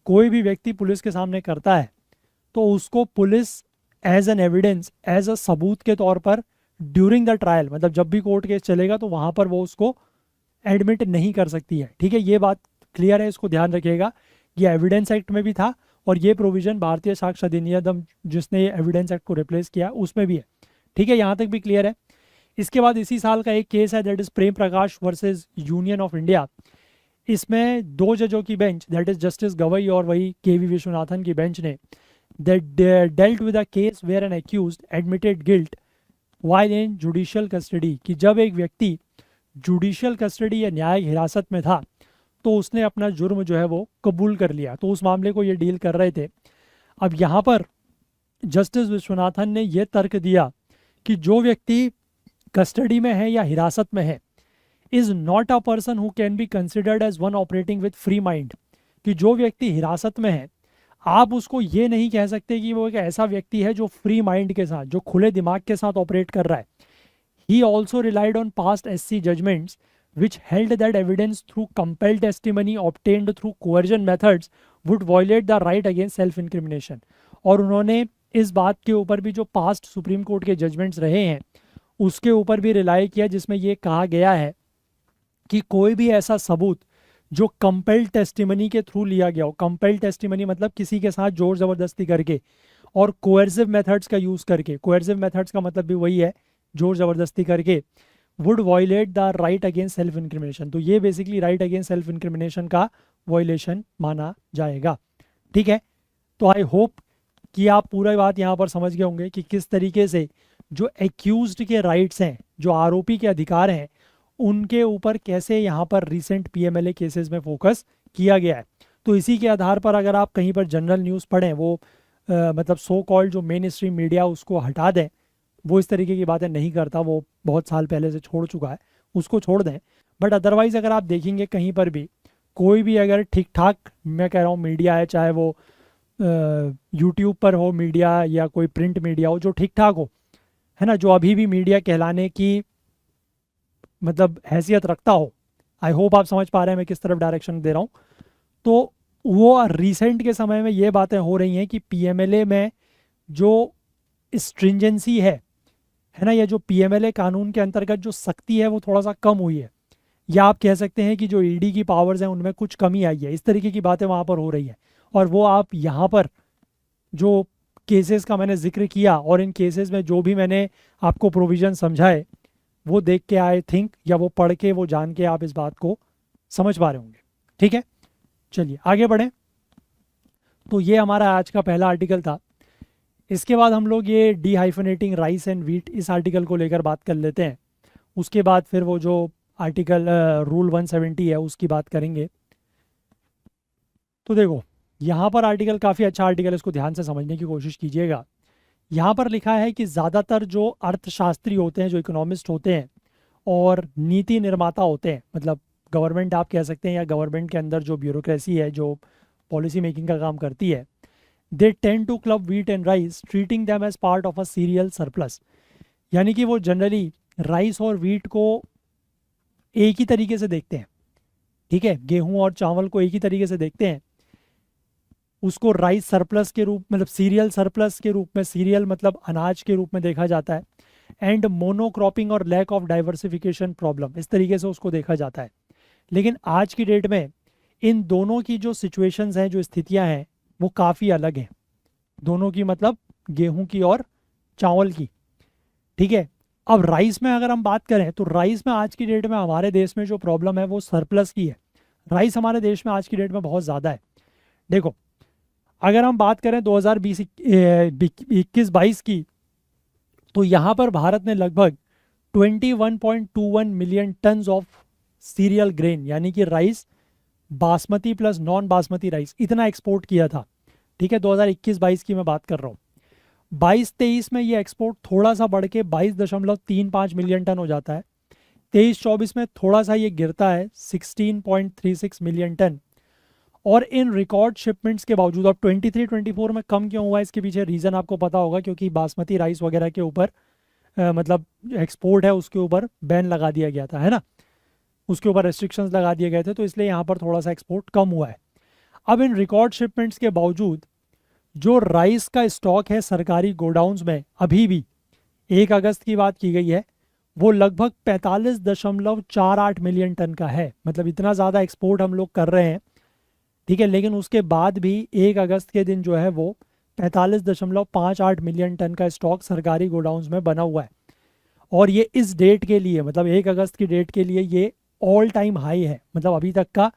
कोई भी व्यक्ति पुलिस के सामने करता है तो उसको police as an evidence, as a सबूत के तौर पर ड्यूरिंग द ट्रायल, मतलब जब भी कोर्ट केस चलेगा तो वहाँ पर वो उसको एडमिट नहीं कर सकती है, ठीक है, ये बात क्लियर है, इसको ध्यान रखिएगा। ये एविडेंस एक्ट में भी था और ये प्रोविजन भारतीय साक्ष्य अधिनियम जिसने ये एविडेंस एक्ट को रिप्लेस किया उसमें भी है, ठीक है, यहाँ तक भी क्लियर है। इसके बाद इसी साल का एक केस है that is Prem Prakash versus Union of India. इसमें 2 जजों की bench, that is justice Gavai और वही केवी विश्वनाथन की बेंच ने, that dealt with a case where an accused admitted guilt while in judicial custody, कि जब एक व्यक्ति जुडिशियल कस्टडी या न्यायिक हिरासत में था तो उसने अपना जुर्म जो है वो कबूल कर लिया, तो उस मामले को ये डील कर रहे थे। अब यहाँ पर जस्टिस विश्वनाथन ने यह तर्क दिया कि जो व्यक्ति कस्टडी में है या हिरासत में है is not a person who can be considered as one operating with free mind, कि जो व्यक्ति हिरासत में है आप उसको ये नहीं कह सकते कि वो एक ऐसा व्यक्ति है जो फ्री माइंड के साथ, जो खुले दिमाग के साथ ऑपरेट कर रहा है। He also relied on past SC judgments which held that evidence through compelled testimony obtained through coercion methods would violate the right against self incrimination। और उन्होंने इस बात के ऊपर भी जो पास्ट सुप्रीम कोर्ट के जजमेंट्स रहे हैं उसके ऊपर भी रिलाई किया, जिसमें ये कहा गया है कि कोई भी ऐसा सबूत जो कंपेल्ड टेस्टिमनी के थ्रू लिया गया हो, कंपेल्ड टेस्टिमनी मतलब किसी के साथ जोर ज़बरदस्ती करके और कोएर्सिव मेथड्स का यूज़ करके, कोएर्सिव मेथड्स का मतलब भी वही है जोर ज़बरदस्ती करके, would violate the right against self incrimination. तो ये basically right against self incrimination का वायलेशन माना जाएगा। ठीक है, तो आई होप कि आप पूरा बात यहाँ पर समझ गए होंगे कि किस तरीके से जो एक्यूज्ड के राइट्स हैं, जो आरोपी के अधिकार हैं, उनके ऊपर कैसे यहाँ पर रिसेंट PMLA केसेस में फोकस किया गया है। तो इसी के आधार पर अगर आप कहीं पर जनरल न्यूज़ पढ़ें, वो मतलब सो कॉल्ड जो मेन स्ट्रीम मीडिया उसको हटा दें, वो इस तरीके की बातें नहीं करता, वो बहुत साल पहले से छोड़ चुका है, उसको छोड़ दें। बट अदरवाइज़ अगर आप देखेंगे कहीं पर भी कोई भी अगर ठीक ठाक, मैं कह रहा हूँ मीडिया है, चाहे वो यूट्यूब पर हो मीडिया या कोई प्रिंट मीडिया हो जो ठीक ठाक हो, है ना, जो अभी भी मीडिया कहलाने की मतलब हैसियत रखता हो, आई होप आप समझ पा रहे हैं मैं किस तरफ डायरेक्शन दे रहा हूँ। तो वो रिसेंट के समय में ये बातें हो रही हैं कि PMLA में जो स्ट्रिंजेंसी है ना, ये जो PMLA कानून के अंतर्गत जो सख्ती है वो थोड़ा सा कम हुई है, या आप कह सकते हैं कि जो ED की पावर्स हैं उनमें कुछ कमी आई है, इस तरीके की बातें वहाँ पर हो रही हैं। और वो आप यहाँ पर जो केसेस का मैंने जिक्र किया और इन केसेस में जो भी मैंने आपको प्रोविज़न समझाए वो देख के आई थिंक, या वो पढ़ के वो जान के आप इस बात को समझ पा रहे होंगे। ठीक है, चलिए आगे बढ़ें। तो ये हमारा आज का पहला आर्टिकल था। इसके बाद हम लोग ये डीहाइफनेटिंग राइस एंड वीट, इस आर्टिकल को लेकर बात कर लेते हैं। उसके बाद फिर वो जो आर्टिकल रूल 170 है उसकी बात करेंगे। तो देखो यहाँ पर आर्टिकल काफ़ी अच्छा आर्टिकल है, इसको ध्यान से समझने की कोशिश कीजिएगा। यहाँ पर लिखा है कि ज़्यादातर जो अर्थशास्त्री होते हैं, जो इकोनॉमिस्ट होते हैं और नीति निर्माता होते हैं, मतलब गवर्नमेंट आप कह सकते हैं, या गवर्नमेंट के अंदर जो ब्यूरोक्रेसी है जो पॉलिसी मेकिंग का काम करती है, they tend to club wheat and rice treating them as part of a cereal surplus. यानी कि वो जनरली राइस और वीट को एक ही तरीके से देखते हैं। ठीक है, गेहूं और चावल को एक ही तरीके से देखते हैं, उसको राइस सरप्लस के रूप मतलब सीरियल सरप्लस के रूप में, सीरियल मतलब अनाज के रूप में देखा जाता है, एंड मोनोक्रॉपिंग और लैक ऑफ डाइवर्सिफिकेशन प्रॉब्लम, इस तरीके से उसको देखा जाता है। लेकिन आज की डेट में इन दोनों की जो सिचुएशंस हैं, जो स्थितियां हैं, वो काफ़ी अलग हैं। दोनों की मतलब गेहूं की और चावल की। ठीक है, अब राइस में अगर हम बात करें तो राइस में आज की डेट में हमारे देश में जो प्रॉब्लम है वो सरप्लस की है। राइस हमारे देश में आज की डेट में बहुत ज़्यादा है। देखो अगर हम बात करें 2021-22 की, तो यहाँ पर भारत ने लगभग 21.21 million tons of serial grain, यानी कि rice, basmati plus non basmati rice, इतना एक्सपोर्ट किया था। ठीक है, 2021-22 की मैं बात कर रहा हूँ। 22-23 में ये एक्सपोर्ट थोड़ा सा बढ़ के 22.35 मिलियन टन हो जाता है। 23-24 में थोड़ा सा ये गिरता है 16.36 मिलियन टन। और इन रिकॉर्ड शिपमेंट्स के बावजूद, अब 23-24 में कम क्यों हुआ, इसके पीछे रीज़न आपको पता होगा, क्योंकि बासमती राइस वगैरह के ऊपर मतलब एक्सपोर्ट है उसके ऊपर बैन लगा दिया गया था, है ना, उसके ऊपर रेस्ट्रिक्शंस लगा दिए गए थे, तो इसलिए यहाँ पर थोड़ा सा एक्सपोर्ट कम हुआ है। अब इन रिकॉर्ड शिपमेंट्स के बावजूद जो राइस का स्टॉक है सरकारी गोडाउन्स में, अभी भी 1 अगस्त की बात की गई है, वो लगभग 45.48 मिलियन टन का है। मतलब इतना ज़्यादा एक्सपोर्ट हम लोग कर रहे हैं। ठीक है, लेकिन उसके बाद भी 1 अगस्त के दिन जो है वो 45.58 मिलियन टन का स्टॉक सरकारी गोडाउन्स में बना हुआ है। और ये इस डेट के लिए, मतलब 1 अगस्त की डेट के लिए ये ऑल टाइम हाई है। मतलब अभी तक का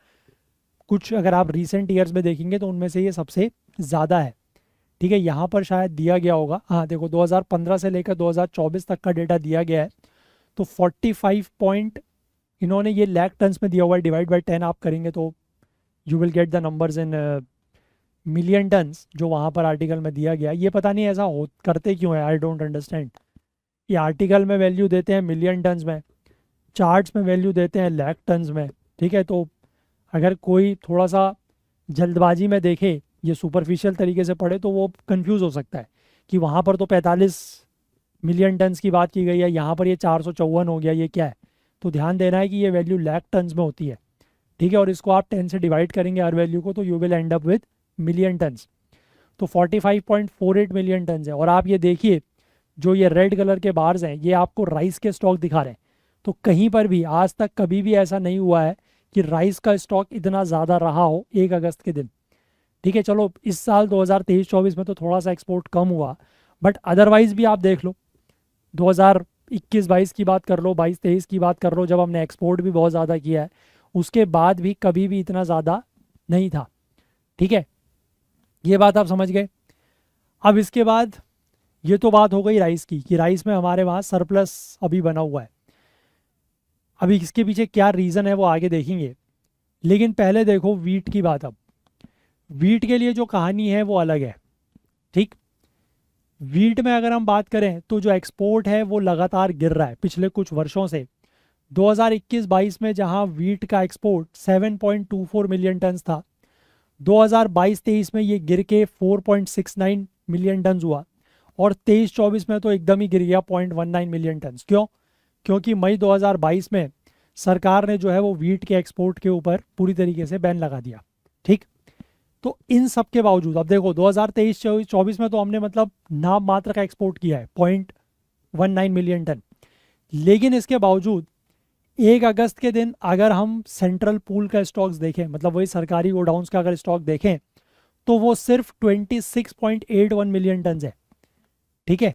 कुछ अगर आप रिसेंट ईयर्स में देखेंगे तो उनमें से ये सबसे ज़्यादा है। ठीक है, यहाँ पर शायद दिया गया होगा, हाँ देखो 2015 से लेकर 2024 तक का डेटा दिया गया है। तो 45 पॉइंट इन्होंने ये लाख टन्स में दिया हुआ है, डिवाइड बाई 10 आप करेंगे तो you will get the numbers in million turns, जो वहाँ पर आर्टिकल में दिया गया। ये पता नहीं ऐसा हो करते क्यों है, आई डोंट अंडरस्टैंड। ये आर्टिकल में वैल्यू देते हैं मिलियन टन्स में, चार्ट्स में वैल्यू देते हैं लाख टन्स में। ठीक है, तो अगर कोई थोड़ा सा जल्दबाजी में देखे, ये सुपरफिशियल तरीके से पढ़े, तो वो कंफ्यूज हो सकता है कि वहाँ पर तो 45 मिलियन टन्स की बात की गई है, यहाँ पर ये 454 हो गया, ये क्या है। तो ध्यान देना है कि ये वैल्यू लाख टन्स में होती है। ठीक है, और इसको आप 10 से डिवाइड करेंगे हर वैल्यू को, तो you will and up with million turns. तो 45.48 मिलियन टन्स है। और आप ये देखिए, जो ये रेड कलर के बार्स हैं, ये आपको राइस के स्टॉक दिखा रहे हैं। तो कहीं पर भी आज तक कभी भी ऐसा नहीं हुआ है कि राइस का स्टॉक इतना ज़्यादा रहा हो 1 अगस्त के दिन। ठीक है, चलो इस साल 2023-24 में तो थोड़ा सा एक्सपोर्ट कम हुआ, बट अदरवाइज भी आप देख लो, 2021-22 की बात कर लो, 22-23 की बात कर लो, जब हमने एक्सपोर्ट भी बहुत ज़्यादा किया है, उसके बाद भी कभी भी इतना ज़्यादा नहीं था। ठीक है, ये बात आप समझ गए। अब इसके बाद ये तो बात हो गई राइस की, कि राइस में हमारे वहाँ सरप्लस अभी बना हुआ है। अभी इसके पीछे क्या रीज़न है वो आगे देखेंगे, लेकिन पहले देखो वीट की बात। अब वीट के लिए जो कहानी है वो अलग है। ठीक, वीट में अगर हम बात करें तो जो एक्सपोर्ट है वो लगातार गिर रहा है पिछले कुछ वर्षों से। 2021-22 में जहां वीट का एक्सपोर्ट 7.24 मिलियन टन था, 2022-23 में ये गिर के 4.69 मिलियन टन हुआ, और 23-24 में तो एकदम ही गिर गया 0.19 मिलियन टन। क्यों? क्योंकि मई 2022 में सरकार ने जो है वो वीट के एक्सपोर्ट के ऊपर पूरी तरीके से बैन लगा दिया। ठीक, तो इन सब के बावजूद अब देखो 2023-24 में तो हमने मतलब नाम मात्र का एक्सपोर्ट किया है 0.19 मिलियन टन, लेकिन इसके बावजूद 1 अगस्त के दिन अगर हम सेंट्रल पूल का स्टॉक्स देखें, मतलब वही सरकारी गोडाउंस का अगर स्टॉक देखें, तो वो सिर्फ 26.81 मिलियन टन है। ठीक है,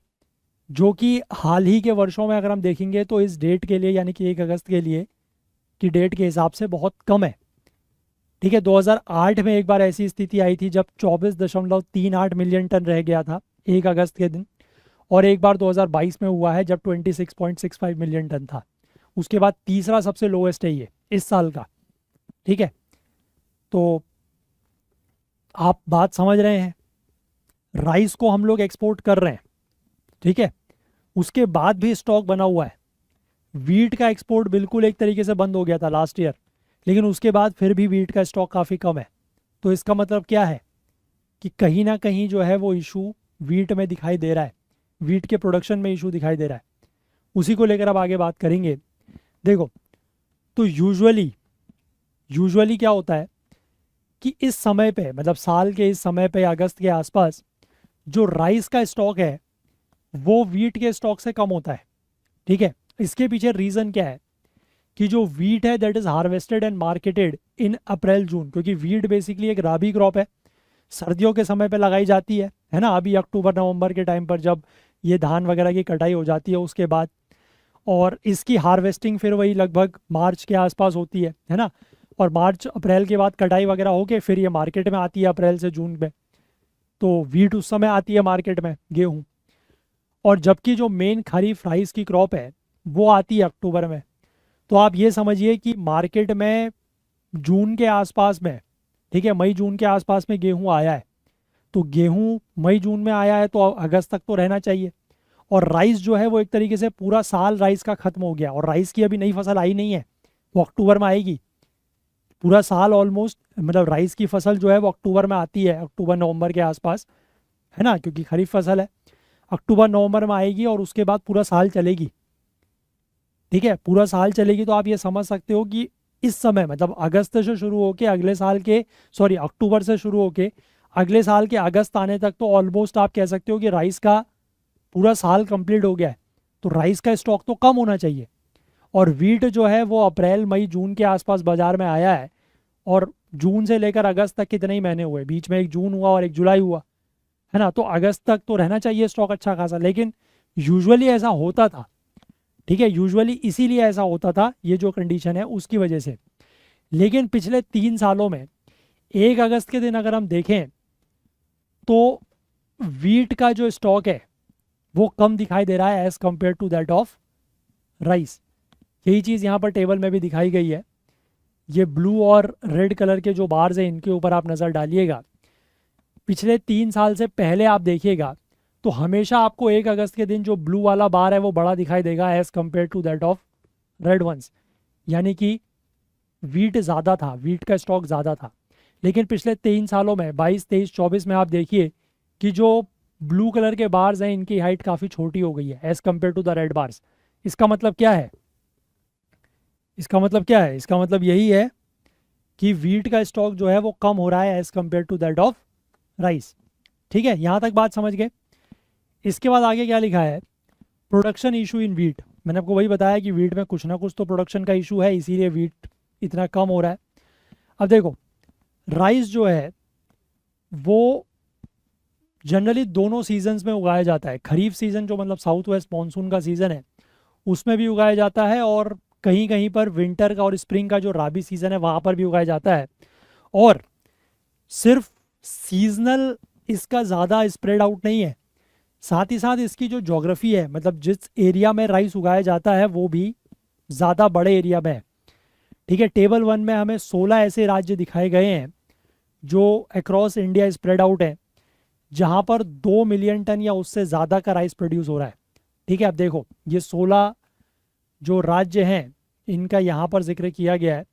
जो कि हाल ही के वर्षों में अगर हम देखेंगे तो इस डेट के लिए, यानी कि 1 अगस्त के लिए की डेट के हिसाब से बहुत कम है। ठीक है, 2008 में एक बार ऐसी स्थिति आई थी जब 24.38 मिलियन टन रह गया था 1 अगस्त के दिन, और एक बार 2022 में हुआ है जब 26.65 मिलियन टन था। उसके बाद तीसरा सबसे लोएस्ट है ये इस साल का। ठीक है, तो आप बात समझ रहे हैं, राइस को हम लोग एक्सपोर्ट कर रहे हैं, ठीक है, उसके बाद भी स्टॉक बना हुआ है। वीट का एक्सपोर्ट बिल्कुल एक तरीके से बंद हो गया था लास्ट ईयर, लेकिन उसके बाद फिर भी वीट का स्टॉक काफ़ी कम है। तो इसका मतलब क्या है कि कहीं ना कहीं जो है वो इशू वीट में दिखाई दे रहा है, वीट के प्रोडक्शन में इशू दिखाई दे रहा है। उसी को लेकर अब आगे बात करेंगे। देखो, तो यूजुअली क्या होता है कि इस समय पे, मतलब साल के इस समय पे अगस्त के आसपास, जो राइस का स्टॉक है वो वीट के स्टॉक से कम होता है। ठीक है, इसके पीछे रीज़न क्या है कि जो वीट है that is harvested and marketed in April June, क्योंकि वीट बेसिकली एक राबी क्रॉप है, सर्दियों के समय पे लगाई जाती है ना। अभी अक्टूबर नवंबर के टाइम पर जब ये धान वगैरह की कटाई हो जाती है उसके बाद, और इसकी हार्वेस्टिंग फिर वही लगभग मार्च के आसपास होती है ना। और मार्च अप्रैल के बाद कटाई वगैरह होके फिर ये मार्केट में आती है अप्रैल से जून में। तो वीट उस समय आती है मार्केट में, गेहूँ। और जबकि जो मेन खरीफ राइस की क्रॉप है वो आती है अक्टूबर में। तो आप ये समझिए कि मार्केट में जून के आसपास में, ठीक है, मई जून के आसपास में गेहूं आया है। तो गेहूं मई जून में आया है तो अगस्त तक तो रहना चाहिए। और राइस जो है वो एक तरीके से पूरा साल राइस का ख़त्म हो गया, और राइस की अभी नई फसल आई नहीं है, वो अक्टूबर में आएगी। पूरा साल ऑलमोस्ट, मतलब राइस की फसल जो है वो अक्टूबर में आती है, अक्टूबर नवंबर के आसपास, है ना, क्योंकि खरीफ फसल है। अक्टूबर नवंबर में आएगी और उसके बाद पूरा साल चलेगी। ठीक है, पूरा साल चलेगी। तो आप ये समझ सकते हो कि इस समय, मतलब अगस्त से शुरू होके अगले साल के, सॉरी अक्टूबर से शुरू होके अगले साल के अगस्त आने तक तो ऑलमोस्ट आप कह सकते हो कि राइस का पूरा साल कंप्लीट हो गया है। तो राइस का स्टॉक तो कम होना चाहिए। और वीट जो है वो अप्रैल मई जून के आसपास बाजार में आया है, और जून से लेकर अगस्त तक कितने ही महीने हुए, बीच में एक जून हुआ और एक जुलाई हुआ, है ना। तो अगस्त तक तो रहना चाहिए स्टॉक अच्छा खासा, लेकिन यूजुअली ऐसा होता था। ठीक है, यूजुअली इसीलिए ऐसा होता था, ये जो कंडीशन है उसकी वजह से। लेकिन पिछले 3 सालों में 1 अगस्त के दिन अगर हम देखें तो वीट का जो स्टॉक है वो कम दिखाई दे रहा है as compare to that of rice. यही चीज़ यहाँ पर टेबल में भी दिखाई गई है। ये ब्लू और रेड कलर के जो बार्स हैं इनके ऊपर आप नज़र डालिएगा, पिछले 3 साल से पहले आप देखिएगा तो हमेशा आपको 1 अगस्त के दिन जो ब्लू वाला बार है वो बड़ा दिखाई देगा as compare to that of red ones, यानी कि वीट ज़्यादा था, वीट का स्टॉक ज़्यादा था। लेकिन पिछले 3 सालों में 22, 23, 24 में आप देखिए कि जो ब्लू कलर के बार्स हैं इनकी हाइट काफ़ी छोटी हो गई है as compare to the red bars. इसका मतलब क्या है? इसका मतलब क्या है? इसका मतलब यही है कि वीट का स्टॉक जो है वो कम हो रहा है as compare to that of rice. ठीक है, यहाँ तक बात समझ गए। इसके बाद आगे क्या लिखा है? Production issue in wheat. मैंने आपको वही बताया कि वीट में कुछ ना कुछ तो प्रोडक्शन का इशू है, इसीलिए वीट इतना कम हो रहा है। अब देखो, राइस जो है वो जनरली दोनों सीजन्स में उगाया जाता है। खरीफ सीज़न जो मतलब साउथ वेस्ट मानसून का सीज़न है उसमें भी उगाया जाता है, और कहीं कहीं पर विंटर का और स्प्रिंग का जो राबी सीज़न है वहाँ पर भी उगाया जाता है। और सिर्फ सीजनल इसका ज़्यादा स्प्रेड आउट नहीं है, साथ ही साथ इसकी जो ज्योग्राफी है, मतलब जिस एरिया में राइस उगाया जाता है वो भी ज़्यादा बड़े एरिया में है। ठीक है, टेबल 1 में हमें 16 ऐसे राज्य दिखाए गए हैं जो अक्रॉस इंडिया स्प्रेड आउट है, जहाँ पर 2 मिलियन टन या उससे ज़्यादा का राइस प्रोड्यूस हो रहा है। ठीक है, अब देखो ये 16 जो राज्य हैं इनका यहाँ पर जिक्र किया गया है।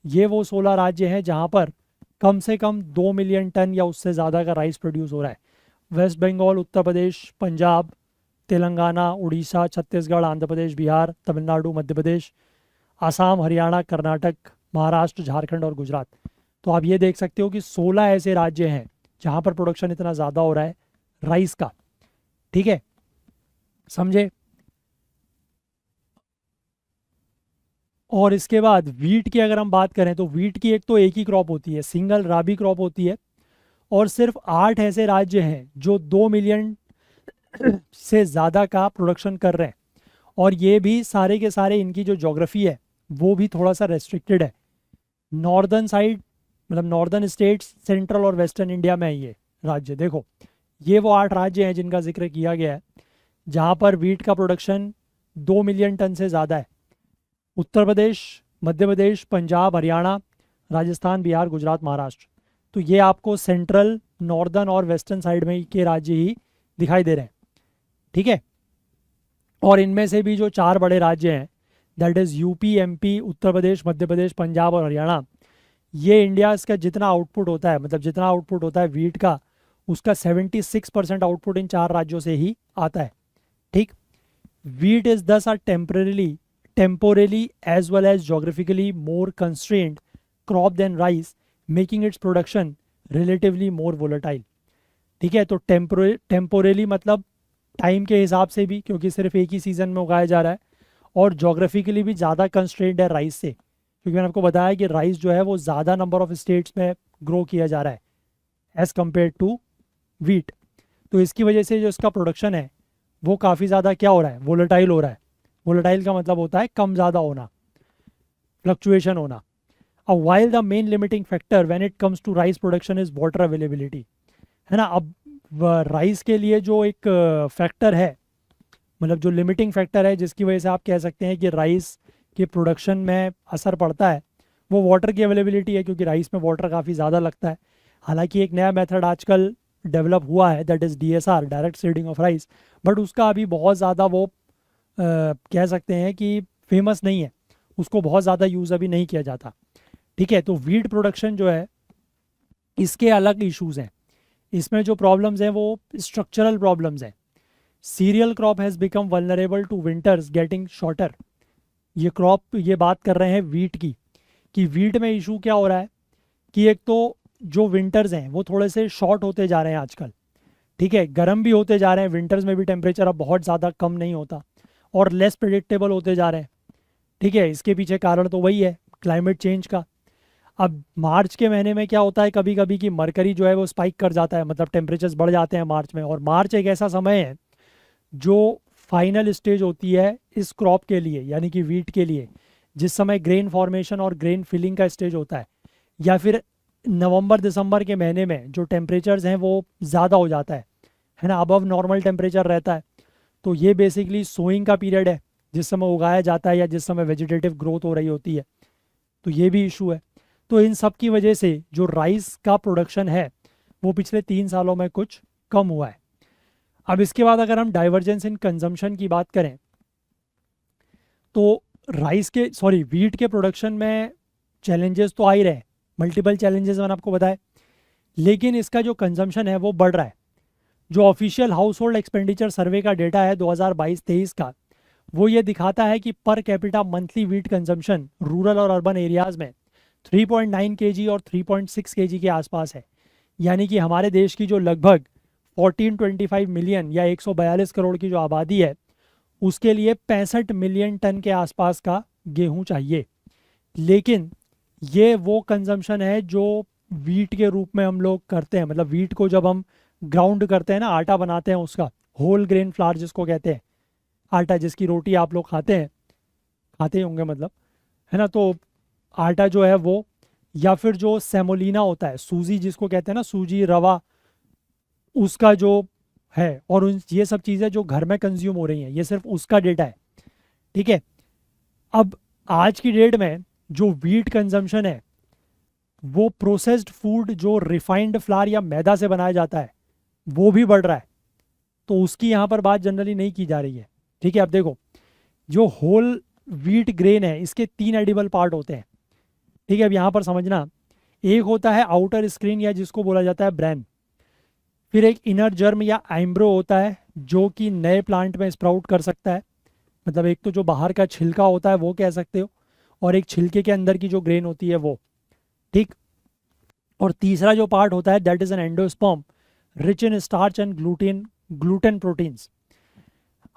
ये वो 16 राज्य हैं जहाँ पर कम से कम 2 मिलियन टन या उससे ज़्यादा का राइस प्रोड्यूस हो रहा है। वेस्ट बंगाल, उत्तर प्रदेश, पंजाब, तेलंगाना, उड़ीसा, छत्तीसगढ़, आंध्र प्रदेश, बिहार, तमिलनाडु, मध्य प्रदेश, आसाम, हरियाणा, कर्नाटक, महाराष्ट्र, झारखंड और गुजरात। तो आप ये देख सकते हो कि 16 ऐसे राज्य हैं जहाँ पर प्रोडक्शन इतना ज़्यादा हो रहा है राइस का। ठीक है, समझे? और इसके बाद वीट की अगर हम बात करें तो वीट की एक तो एक ही क्रॉप होती है, सिंगल राबी क्रॉप होती है, और सिर्फ 8 ऐसे राज्य हैं जो 2 मिलियन से ज़्यादा का प्रोडक्शन कर रहे हैं। और ये भी सारे के सारे इनकी जो ज्योग्राफी है वो भी थोड़ा सा रेस्ट्रिक्टेड है। नॉर्दर्न साइड, मतलब नॉर्दर्न स्टेट्स, सेंट्रल और वेस्टर्न इंडिया में है ये राज्य। देखो ये वो 8 राज्य हैं जिनका जिक्र किया गया है जहाँ पर वीट का प्रोडक्शन 2 मिलियन टन से ज़्यादा है। उत्तर प्रदेश, मध्य प्रदेश, पंजाब, हरियाणा, राजस्थान, बिहार, गुजरात, महाराष्ट्र। तो ये आपको सेंट्रल, नॉर्दर्न और वेस्टर्न साइड में के राज्य ही दिखाई दे रहे हैं। ठीक है, और इनमें से भी जो 4 बड़े राज्य हैं, that is UP, MP, Uttar Pradesh, Madhya Pradesh, Punjab और हरियाणा, ये इंडिया का जितना आउटपुट होता है, मतलब जितना आउटपुट होता है वीट का, उसका 76% आउटपुट इन 4 राज्यों से ही आता है। ठीक, वीट इज दस are temporarily as well as geographically more constrained crop than rice, making its production relatively more volatile। ठीक है, तो टेम्पोरेली मतलब टाइम के हिसाब से भी, क्योंकि सिर्फ एक ही सीज़न में उगाया जा रहा है, और जोग्राफिकली भी ज़्यादा कंस्ट्रेंड है राइस से, क्योंकि मैंने आपको बताया कि राइस जो है वो ज़्यादा नंबर ऑफ स्टेट्स में ग्रो किया जा रहा है एज़ कम्पेयर टू वीट। तो इसकी वजह से जो इसका प्रोडक्शन है वो काफ़ी ज़्यादा क्या हो रहा है, वोलेटाइल हो रहा है। वोलेटाइल का मतलब होता है कम ज़्यादा होना, फ्लक्चुएशन होना। अब while the main limiting factor when it comes to rice production is water availability, है ना। अब राइस के लिए जो एक फैक्टर है, मतलब जो लिमिटिंग फैक्टर है जिसकी वजह से आप कह सकते हैं कि राइस के प्रोडक्शन में असर पड़ता है, वो वाटर की अवेलेबिलिटी है, क्योंकि राइस में वाटर काफ़ी ज़्यादा लगता है। हालांकि एक नया मेथड आजकल डेवलप हुआ है, that is DSR, direct seeding of rice, but उसका अभी बहुत ज़्यादा वो कह सकते हैं कि फेमस नहीं है, उसको बहुत ज़्यादा यूज़ अभी नहीं किया जाता। ठीक है, तो वीट प्रोडक्शन जो है इसके अलग इश्यूज़ हैं। इसमें जो प्रॉब्लम्स हैं वो स्ट्रक्चरल प्रॉब्लम्स हैं। Cereal crop has become vulnerable to winters getting shorter. ये क्रॉप, ये बात कर रहे हैं वीट की, कि वीट में इशू क्या हो रहा है कि एक तो जो विंटर्स हैं वो थोड़े से शॉर्ट होते जा रहे हैं आजकल। ठीक है, गर्म भी होते जा रहे हैं, विंटर्स में भी टेम्परेचर अब बहुत ज़्यादा कम नहीं होता, और लेस प्रिडिक्टेबल होते जा रहे हैं। ठीक है, इसके पीछे कारण तो वही है, क्लाइमेट चेंज का। अब मार्च के महीने में क्या होता है कभी कभी कि मरकरी जो है वो स्पाइक कर जाता है, मतलब टेम्परेचर्स बढ़ जाते हैं मार्च में, और मार्च एक ऐसा समय है जो फाइनल स्टेज होती है इस क्रॉप के लिए, यानी कि वीट के लिए, जिस समय ग्रेन फॉर्मेशन और ग्रेन फिलिंग का स्टेज होता है। या फिर नवंबर दिसंबर के महीने में जो टेम्परेचर्स हैं वो ज़्यादा हो जाता है, है ना, अबव नॉर्मल टेम्परेचर रहता है। तो ये बेसिकली सोइंग का पीरियड है, जिस समय उगाया जाता है या जिस समय वेजिटेटिव ग्रोथ हो रही होती है। तो ये भी इशू है। तो इन सब की वजह से जो राइस का प्रोडक्शन है वो पिछले 3 सालों में कुछ कम हुआ है। अब इसके बाद अगर हम डाइवर्जेंस इन कंजम्पशन की बात करें तो वीट के प्रोडक्शन में चैलेंजेस तो आ ही रहे, मल्टीपल चैलेंजेस मैंने आपको बताए, लेकिन इसका जो कंजम्पशन है वो बढ़ रहा है। जो ऑफिशियल हाउस होल्ड एक्सपेंडिचर सर्वे का डेटा है 2022-23 का, वो ये दिखाता है कि per capita monthly wheat consumption rural और अर्बन एरियाज़ में 3.9 केजी और 3.6 केजी के आसपास है। यानी कि हमारे देश की जो लगभग 1425 मिलियन या 142 करोड़ की जो आबादी है, उसके लिए 65 मिलियन टन के आसपास का गेहूं चाहिए। लेकिन ये वो कंजम्पशन है जो वीट के रूप में हम लोग करते हैं, मतलब वीट को जब हम ग्राउंड करते हैं ना, आटा बनाते हैं उसका, होल ग्रेन फ्लावर जिसको कहते हैं, आटा जिसकी रोटी आप लोग खाते ही होंगे मतलब, है ना। तो आटा जो है वो, या फिर जो सेमोलिना होता है, सूजी जिसको कहते हैं ना, सूजी रवा, उसका जो है, और ये सब चीज़ें जो घर में कंज्यूम हो रही हैं, ये सिर्फ उसका डेटा है, ठीक है। अब आज की डेट में जो वीट कंजम्पशन है वो प्रोसेस्ड फूड जो रिफाइंड फ्लावर या मैदा से बनाया जाता है वो भी बढ़ रहा है। तो उसकी यहाँ पर बात जनरली नहीं की जा रही है, ठीक है। अब देखो, जो होल वीट ग्रेन है इसके 3 एडिबल पार्ट होते हैं, ठीक है। अब यहाँ पर समझना, एक होता है आउटर स्क्रीन या जिसको बोला जाता है ब्रैन, फिर एक इनर जर्म या एम्ब्रो होता है जो कि नए प्लांट में स्प्राउट कर सकता है, मतलब एक तो जो बाहर का छिलका होता है वो कह सकते हो, और एक छिलके के अंदर की जो ग्रेन होती है वो, ठीक। और तीसरा जो पार्ट होता है that is an endosperm rich in starch and gluten proteins.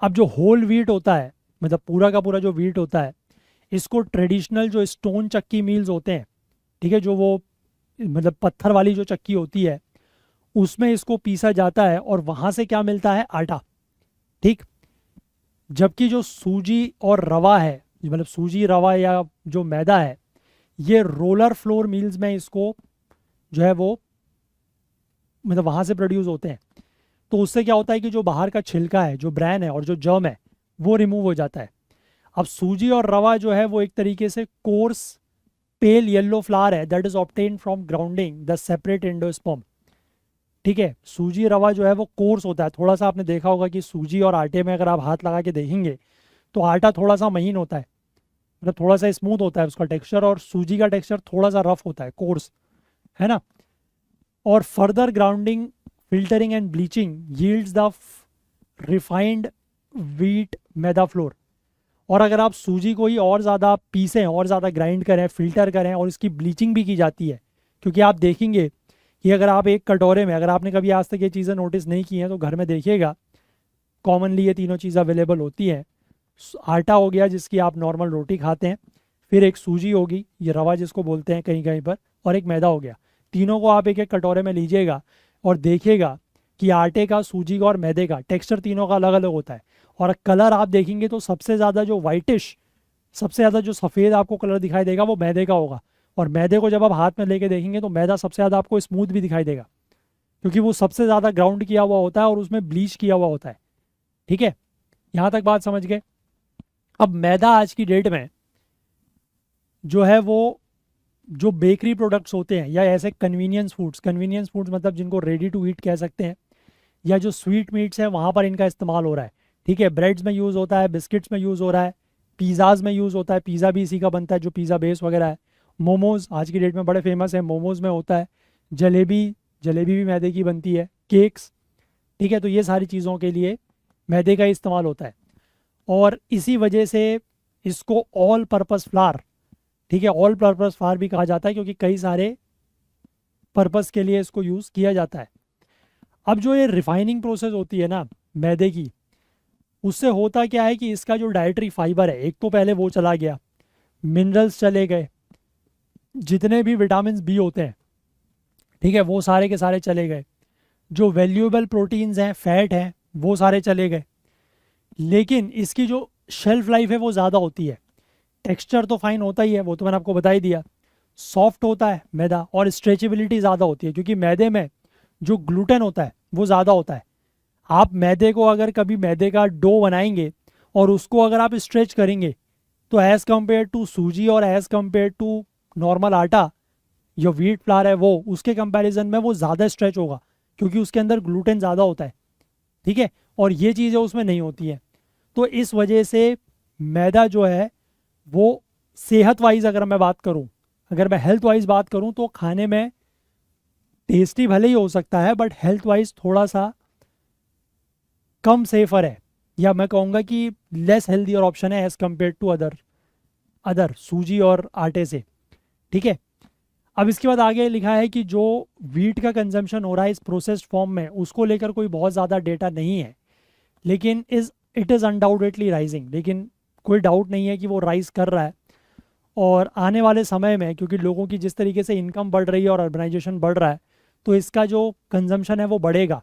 अब जो होल वीट होता है, मतलब पूरा का पूरा जो वीट होता है, इसको ट्रेडिशनल जो स्टोन चक्की मिल्स होते हैं, ठीक है, जो वो मतलब पत्थर वाली जो चक्की होती है, उसमें इसको पीसा जाता है और वहाँ से क्या मिलता है, आटा, ठीक। जबकि जो सूजी और रवा है, मतलब सूजी रवा या जो मैदा है, ये रोलर फ्लोर मिल्स में इसको जो है वो मतलब वहाँ से प्रोड्यूस होते हैं। तो उससे क्या होता है कि जो बाहर का छिलका है, जो ब्रैन है और जो जर्म है, वो रिमूव हो जाता है। अब सूजी और रवा जो है वो एक तरीके से कोर्स पेल येलो फ्लावर है that is obtain from grounding the separate endosperm, ठीक है। सूजी रवा जो है वो कोर्स होता है, थोड़ा सा आपने देखा होगा कि सूजी और आटे में अगर आप हाथ लगा के देखेंगे तो आटा थोड़ा सा महीन होता है, मतलब थोड़ा सा स्मूथ होता है उसका टेक्सचर, और सूजी का टेक्सचर थोड़ा सा रफ होता है, कोर्स, है ना। और further grounding, filtering and bleaching yields the refined wheat maida floor. और अगर आप सूजी को ही और ज़्यादा पीसें, और ज़्यादा ग्राइंड करें, फिल्टर करें, और इसकी ब्लीचिंग भी की जाती है, क्योंकि आप देखेंगे कि अगर आप एक कटोरे में, अगर आपने कभी आज तक ये चीज़ें नोटिस नहीं की हैं तो घर में देखिएगा, कॉमनली ये तीनों चीज़ें अवेलेबल होती हैं। आटा हो गया जिसकी आप नॉर्मल रोटी खाते हैं, फिर एक सूजी होगी, ये रवा जिसको बोलते हैं कहीं कहीं पर, और एक मैदा हो गया। तीनों को आप एक एक कटोरे में लीजिएगा और देखिएगा कि आटे का, सूजी का और मैदे का टेक्सचर तीनों का अलग अलग होता है। और कलर आप देखेंगे तो सबसे ज़्यादा जो वाइटिश, सबसे ज़्यादा जो सफ़ेद आपको कलर दिखाई देगा वो मैदे का होगा। और मैदे को जब आप हाथ में लेके देखेंगे तो मैदा सबसे ज़्यादा आपको स्मूथ भी दिखाई देगा, क्योंकि वो सबसे ज़्यादा ग्राउंड किया हुआ होता है और उसमें ब्लीच किया हुआ होता है, ठीक है। यहाँ तक बात समझ गए। अब मैदा आज की डेट में जो है वो, जो बेकरी प्रोडक्ट्स होते हैं या ऐसे कन्वीनियंस फूड्स मतलब जिनको रेडी टू ईट कह सकते हैं, या जो स्वीट मीट्स हैं वहाँ पर इनका इस्तेमाल हो रहा है, ठीक है। ब्रेड्स में यूज़ होता है, बिस्किट्स में यूज़ हो रहा है, पिज़्ज़ाज़ में यूज़ होता है, पिज़्ज़ा भी इसी का बनता है जो पिज़्ज़ा बेस वगैरह है। मोमोज़ आज की डेट में बड़े फेमस है, मोमोज़ में होता है। जलेबी जलेबी भी मैदे की बनती है, केक्स, ठीक है। तो ये सारी चीज़ों के लिए मैदे का इस्तेमाल होता है, और इसी वजह से इसको ऑल पर्पस फ्लावर, ठीक है, ऑल पर्पस फ्लावर भी कहा जाता है, क्योंकि कई सारे पर्पस के लिए इसको यूज़ किया जाता है। अब जो ये रिफाइनिंग प्रोसेस होती है ना मैदे की, उससे होता क्या है कि इसका जो डाइटरी फाइबर है, एक तो पहले वो चला गया, मिनरल्स चले गए, जितने भी विटामिन बी होते हैं, ठीक है, वो सारे के सारे चले गए, जो वैल्यूएबल प्रोटीन्स हैं, फैट हैं, वो सारे चले गए। लेकिन इसकी जो शेल्फ लाइफ है वो ज़्यादा होती है। टेक्सचर तो फाइन होता ही है, वो तो मैंने आपको बता ही दिया, सॉफ्ट होता है मैदा, और स्ट्रेचेबिलिटी ज़्यादा होती है, क्योंकि मैदे में जो ग्लूटेन होता है वो ज़्यादा होता है। आप मैदे को अगर कभी मैदे का डो बनाएंगे और उसको अगर आप स्ट्रेच करेंगे तो एज़ कम्पेयर टू सूजी और एज़ कम्पेयर टू नॉर्मल आटा, जो व्हीट फ्लावर है वो उसके कंपैरिजन में वो ज़्यादा स्ट्रेच होगा, क्योंकि उसके अंदर ग्लूटेन ज़्यादा होता है। ठीक है, और ये चीज़ें उसमें नहीं होती हैं। तो इस वजह से मैदा जो है वो सेहत वाइज अगर मैं बात करूं, अगर मैं हेल्थ वाइज बात करूं, तो खाने में टेस्टी भले ही हो सकता है बट हेल्थ वाइज थोड़ा सा कम सेफर है, या मैं कहूँगा कि लेस हेल्दी और ऑप्शन है as compare to other other सूजी और आटे से। ठीक है, अब इसके बाद आगे लिखा है कि जो वीट का कंजम्पशन हो रहा है इस प्रोसेस्ड फॉर्म में, उसको लेकर कोई बहुत ज़्यादा डेटा नहीं है, लेकिन इट इज़ अनडाउटेडली राइजिंग, लेकिन कोई डाउट नहीं है कि वो राइज कर रहा है। और आने वाले समय में क्योंकि लोगों की जिस तरीके से इनकम बढ़ रही है और अर्बनाइजेशन बढ़ रहा है, तो इसका जो कंजम्पशन है वो बढ़ेगा,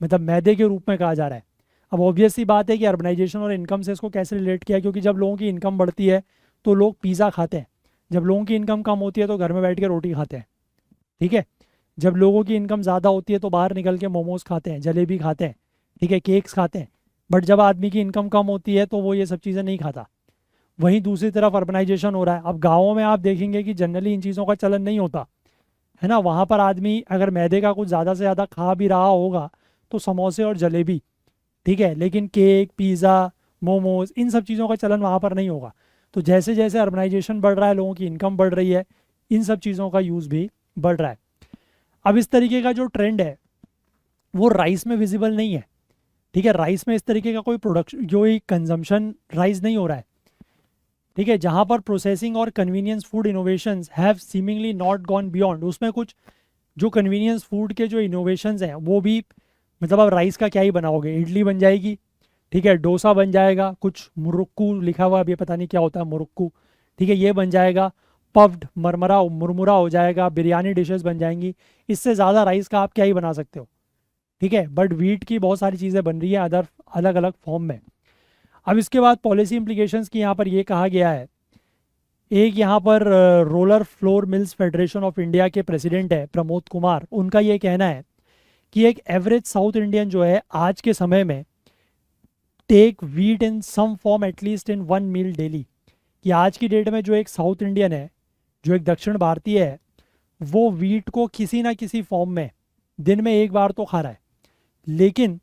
मतलब मैदे के रूप में कहा जा रहा है। अब ऑब्वियस सी बात है कि अर्बनाइजेशन और इनकम से इसको कैसे रिलेट किया, क्योंकि जब लोगों की इनकम बढ़ती है तो लोग पिज़्ज़ा खाते हैं, जब लोगों की इनकम कम होती है तो घर में बैठ के रोटी खाते हैं। ठीक है, जब लोगों की इनकम ज़्यादा होती है तो बाहर निकल के मोमोज खाते हैं, जलेबी खाते हैं, ठीक है, केक्स खाते हैं। बट जब आदमी की इनकम कम होती है तो वो ये सब चीज़ें नहीं खाता। वहीं दूसरी तरफ अर्बनाइजेशन हो रहा है। अब गाँवों में आप देखेंगे कि जनरली इन चीज़ों का चलन नहीं होता है ना, वहाँ पर आदमी अगर मैदे का कुछ ज़्यादा से ज़्यादा खा भी रहा होगा तो समोसे और जलेबी, ठीक है, लेकिन केक, पिज़्ज़ा, मोमोज, इन सब चीज़ों का चलन वहाँ पर नहीं होगा। तो जैसे जैसे अर्बनाइजेशन बढ़ रहा है, लोगों की इनकम बढ़ रही है, इन सब चीज़ों का यूज़ भी बढ़ रहा है। अब इस तरीके का जो ट्रेंड है वो राइस में विजिबल नहीं है। ठीक है, राइस में इस तरीके का कोई प्रोडक्शन, जो कंजम्पशन राइस नहीं हो रहा है। ठीक है, जहाँ पर प्रोसेसिंग और convenience food innovations have seemingly not gone beyond, उसमें कुछ जो कन्वीनियंस फूड के जो इनोवेशंस हैं वो भी, मतलब अब राइस का क्या ही बनाओगे, इडली बन जाएगी, ठीक है, डोसा बन जाएगा, कुछ मुरुक्कू लिखा हुआ है, अभी पता नहीं क्या होता है मुरुक्कू, ठीक है, ये बन जाएगा, पफ्ड मरमरा मुरमुरा हो जाएगा, बिरयानी डिशेस बन जाएंगी। इससे ज़्यादा राइस का आप क्या ही बना सकते हो। ठीक है, बट वीट की बहुत सारी चीज़ें बन रही हैं अदर अलग अलग फॉर्म में। अब इसके बाद पॉलिसी इम्प्लीकेशंस की यहाँ पर ये कहा गया है, एक यहाँ पर roller flour mills federation of India के प्रेसिडेंट है प्रमोद कुमार, उनका ये कहना है कि एक एवरेज साउथ इंडियन जो है आज के समय में take wheat in some form at least in one meal daily, कि आज की डेट में जो एक साउथ इंडियन है, जो एक दक्षिण भारतीय है, वो वीट को किसी ना किसी फॉर्म में दिन में एक बार तो खा रहा है। लेकिन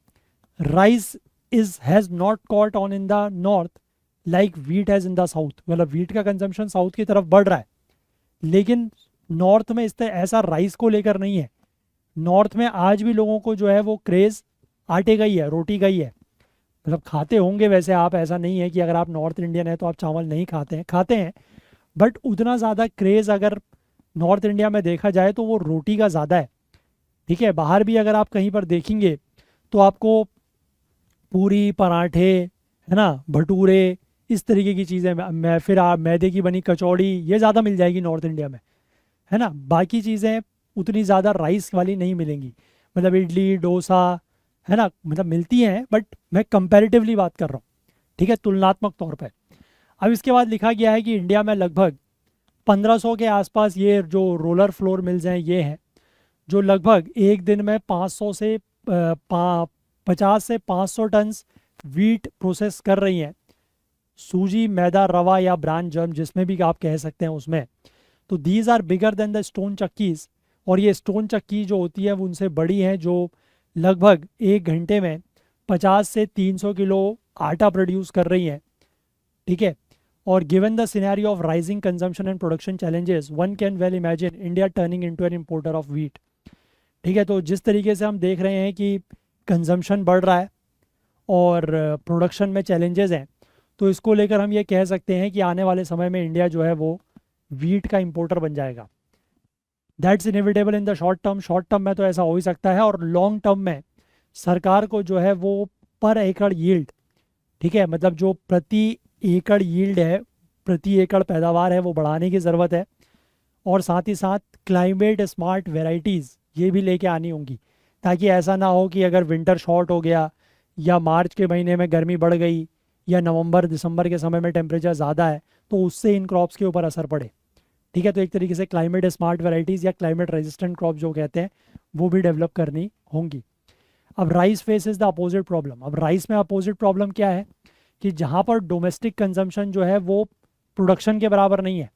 rice is has not caught on in the north like wheat has in the south, मतलब वीट का कंजम्पशन साउथ की तरफ बढ़ रहा है, लेकिन नॉर्थ में इस तरह ऐसा राइस को लेकर नहीं है। नॉर्थ में आज भी लोगों को जो है वो क्रेज़ आटे का ही है, रोटी का ही है। मतलब खाते होंगे वैसे आप, ऐसा नहीं है कि अगर आप नॉर्थ इंडियन है तो आप चावल नहीं खाते हैं, खाते हैं, बट उतना ज़्यादा क्रेज़ अगर नॉर्थ इंडिया में देखा जाए तो वो रोटी का ज़्यादा है। ठीक है, बाहर भी अगर आप कहीं पर देखेंगे तो आपको पूरी, पराठे, है ना, भटूरे, इस तरीके की चीज़ें, मैं फिर आप मैदे की बनी कचौड़ी, ये ज़्यादा मिल जाएगी नॉर्थ इंडिया में, है ना। बाकी चीज़ें उतनी ज़्यादा राइस वाली नहीं मिलेंगी, मतलब इडली डोसा, है ना, मतलब मिलती हैं बट मैं कंपैरेटिवली बात कर रहा हूँ, ठीक है, तुलनात्मक तौर पे। अब इसके बाद लिखा गया है कि इंडिया में लगभग 1500 के आसपास ये जो रोलर फ्लोर मिल्स हैं ये हैं, जो लगभग एक दिन में 500 से 50 से 500 टन वीट प्रोसेस कर रही हैं, सूजी, मैदा, रवा या ब्रांड जर्म, जिसमें भी आप कह सकते हैं उसमें। तो these are bigger than the stone chakkis, और ये स्टोन चक्की जो होती है वो उनसे बड़ी हैं, जो लगभग एक घंटे में 50 से 300 किलो आटा प्रोड्यूस कर रही हैं। ठीक है, और given the scenario of rising consumption and production challenges, one can well imagine India turning into an importer of wheat. ठीक है, तो जिस तरीके से हम देख रहे हैं कि कंजम्पशन बढ़ रहा है और प्रोडक्शन में चैलेंजेस हैं, तो इसको लेकर हम ये कह सकते हैं कि आने वाले समय में इंडिया जो है वो वीट का इंपोर्टर बन जाएगा। That's inevitable in the short term, short term में तो ऐसा हो ही सकता है, और लॉन्ग टर्म में सरकार को जो है वो पर एकड़ यील्ड, ठीक है, मतलब जो प्रति एकड़ यील्ड है, प्रति एकड़ पैदावार है, वो बढ़ाने की ज़रूरत है। और साथ ही साथ क्लाइमेट स्मार्ट वेराइटीज़ ये भी लेके आनी होंगी, ताकि ऐसा ना हो कि अगर विंटर शॉर्ट हो गया, या मार्च के महीने में गर्मी बढ़ गई, या नवंबर दिसंबर के समय में टेम्परेचर ज़्यादा है, तो उससे इन क्रॉप्स के ऊपर असर पड़े। ठीक है, तो एक तरीके से क्लाइमेट स्मार्ट वेराइटीज़ या क्लाइमेट रेजिस्टेंट क्रॉप जो कहते हैं वो भी डेवलप करनी होंगी। अब rice faces the opposite problem. अब राइस में अपोजिट प्रॉब्लम क्या है कि जहाँ पर डोमेस्टिक कंजम्पशन जो है वो प्रोडक्शन के बराबर नहीं है,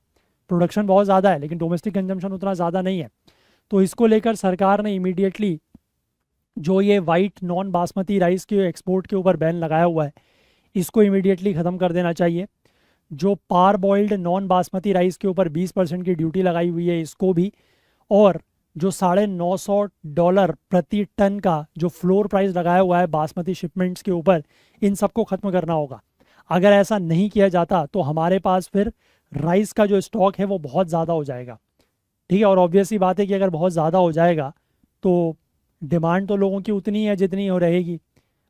प्रोडक्शन बहुत ज़्यादा है लेकिन डोमेस्टिक कंजम्पशन उतना ज़्यादा नहीं है, तो इसको लेकर सरकार ने इमीडिएटली जो ये वाइट नॉन बासमती राइस के एक्सपोर्ट के ऊपर बैन लगाया हुआ है, इसको इमीडिएटली ख़त्म कर देना चाहिए। जो पार बॉइल्ड नॉन बासमती राइस के ऊपर 20% की ड्यूटी लगाई हुई है, इसको भी, और जो $950 प्रति टन का जो फ्लोर प्राइस लगाया हुआ है बासमती शिपमेंट्स के ऊपर, इन सबको ख़त्म करना होगा। अगर ऐसा नहीं किया जाता तो हमारे पास फिर राइस का जो स्टॉक है वो बहुत ज़्यादा हो जाएगा। ठीक है, और ऑब्वियस सी बात है कि अगर बहुत ज़्यादा हो जाएगा तो डिमांड तो लोगों की उतनी है जितनी हो रहेगी।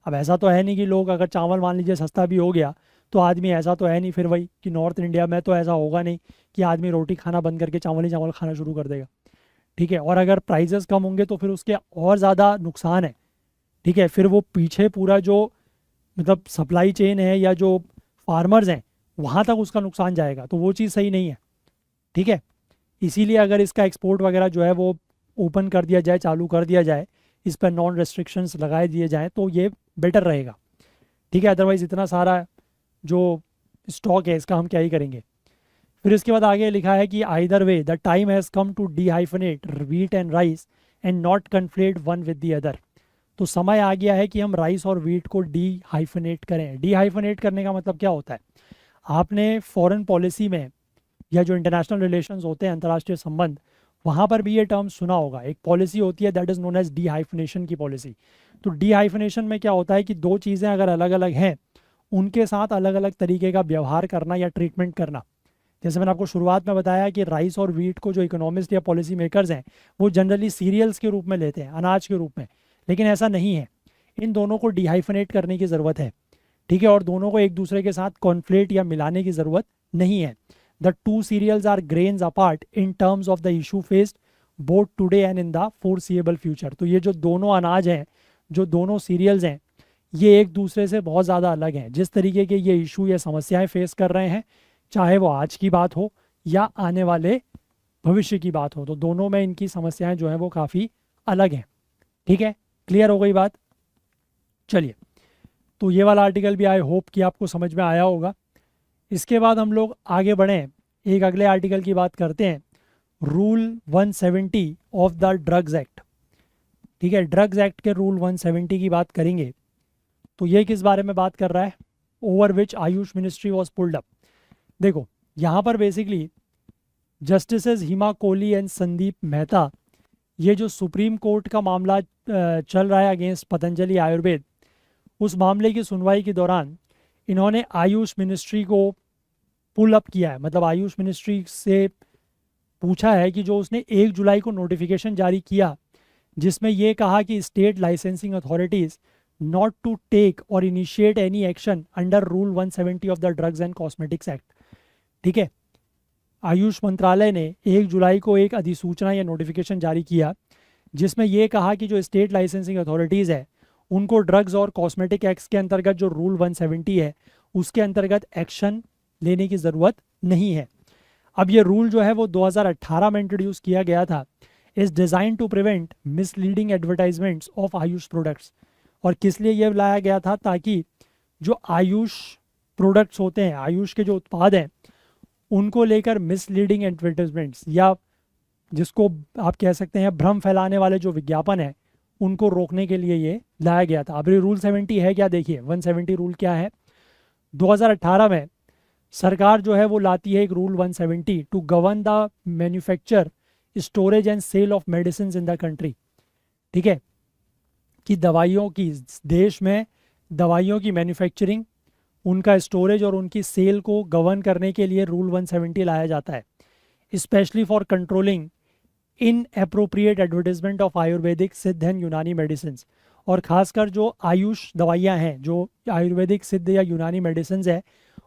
अब ऐसा तो है नहीं कि लोग, अगर चावल मान लीजिए सस्ता भी हो गया तो आदमी, ऐसा तो है नहीं फिर वही कि नॉर्थ इंडिया में तो ऐसा होगा नहीं कि आदमी रोटी खाना बंद करके चावल ही चावल खाना शुरू कर देगा। ठीक है, और अगर प्राइजेस कम होंगे तो फिर उसके और ज़्यादा नुकसान है। ठीक है, फिर वो पीछे पूरा जो मतलब सप्लाई चेन है या जो फार्मर्स हैं वहाँ तक उसका नुकसान जाएगा, तो वो चीज़ सही नहीं है। ठीक है, इसीलिए अगर इसका एक्सपोर्ट वगैरह जो है वो ओपन कर दिया जाए, चालू कर दिया जाए, इस पर नॉन रेस्ट्रिक्शंस लगाए दिए जाएँ तो ये बेटर रहेगा। ठीक है, अदरवाइज़ इतना सारा जो स्टॉक है इसका हम क्या ही करेंगे। फिर इसके बाद आगे लिखा है कि either way the time has come to dehyphenate wheat and rice and not conflate one with the other. तो समय आ गया है कि हम राइस और व्हीट को डीहाइफनेट करें। डीहाइफनेट करने का मतलब क्या होता है? आपने फॉरेन पॉलिसी में या जो इंटरनेशनल रिलेशंस होते हैं, अंतर्राष्ट्रीय संबंध, वहाँ पर भी ये टर्म सुना होगा। एक पॉलिसी होती है दैट इज़ नोन एज डीहाइफनेशन की पॉलिसी। तो डीहाइफनेशन में क्या होता है कि दो चीज़ें अगर अलग अलग हैं उनके साथ अलग अलग तरीके का व्यवहार करना या ट्रीटमेंट करना। जैसे मैंने आपको शुरुआत में बताया कि राइस और व्हीट को जो इकोनॉमिस्ट या पॉलिसी मेकर्स हैं वो जनरली सीरियल्स के रूप में लेते हैं, अनाज के रूप में, लेकिन ऐसा नहीं है। इन दोनों को डिहाइफनेट करने की ज़रूरत है। ठीक है, और दोनों को एक दूसरे के साथ कॉन्फ्लेट या मिलाने की ज़रूरत नहीं है। The two cereals are grains apart in terms of the issue faced both today and in the foreseeable future. तो ये जो दोनों अनाज हैं, जो दोनों सीरियल्स हैं, ये एक दूसरे से बहुत ज़्यादा अलग हैं। जिस तरीके के ये इशू या समस्याएं फेस कर रहे हैं, चाहे वो आज की बात हो या आने वाले भविष्य की बात हो, तो दोनों में इनकी समस्याएं जो हैं वो काफ़ी अलग हैं। ठीक है, क्लियर हो गई बात? चलिए, तो ये वाला आर्टिकल भी आई होप कि आपको समझ में आया होगा। इसके बाद हम लोग आगे बढ़ें, एक अगले आर्टिकल की बात करते हैं, rule 170 of the drugs act. ठीक है, ड्रग्स एक्ट के रूल 170 की बात करेंगे। तो ये किस बारे में बात कर रहा है? Over which Ayush ministry was pulled up. देखो, यहाँ पर basically justices Hima Kohli and Sandeep Mehta, ये जो सुप्रीम कोर्ट का मामला चल रहा है अगेंस्ट पतंजलि आयुर्वेद, उस मामले की सुनवाई के दौरान इन्होंने आयुष मिनिस्ट्री को पुल अप किया है। मतलब आयुष मिनिस्ट्री से पूछा है कि जो उसने 1 जुलाई को नोटिफिकेशन जारी किया जिसमें ये कहा कि state licensing authorities not to take और initiate any action under rule 170 of the drugs and cosmetics act. ठीक है, आयुष मंत्रालय ने 1 जुलाई को एक अधिसूचना या नोटिफिकेशन जारी किया जिसमें यह कहा कि जो स्टेट लाइसेंसिंग अथॉरिटीज़ है उनको ड्रग्स और कॉस्मेटिक एक्ट्स के अंतर्गत जो रूल 170 है उसके अंतर्गत एक्शन लेने की ज़रूरत नहीं है। अब ये रूल जो है वो 2018 में इंट्रोड्यूस किया गया था। Is design to prevent misleading advertisements of Ayush products. और किस लिए ये लाया गया था? ताकि जो आयुष प्रोडक्ट्स होते हैं, आयुष के जो उत्पाद हैं, उनको लेकर मिसलीडिंग एडवर्टाइजमेंट्स या जिसको आप कह सकते हैं भ्रम फैलाने वाले जो विज्ञापन है उनको रोकने के लिए ये लाया गया था। अब ये रूल 70 है क्या? देखिए 170 रूल क्या है। 2018 में सरकार जो है वो लाती है एक rule 170 to govern the manufacture, storage and sale of medicine in the country. ठीक है, कि दवाइयों की, देश में दवाइयों की मैन्युफैक्चरिंग, उनका स्टोरेज और उनकी सेल को गवर्न करने के लिए रूल 170 लाया जाता है। Specially for controlling in appropriate advertisement of Ayurvedic सिद्ध एंड यूनानी मेडिसिन। और ख़ासकर जो आयुष दवाइयाँ हैं, जो आयुर्वेदिक सिद्ध या यूनानी मेडिसिन है,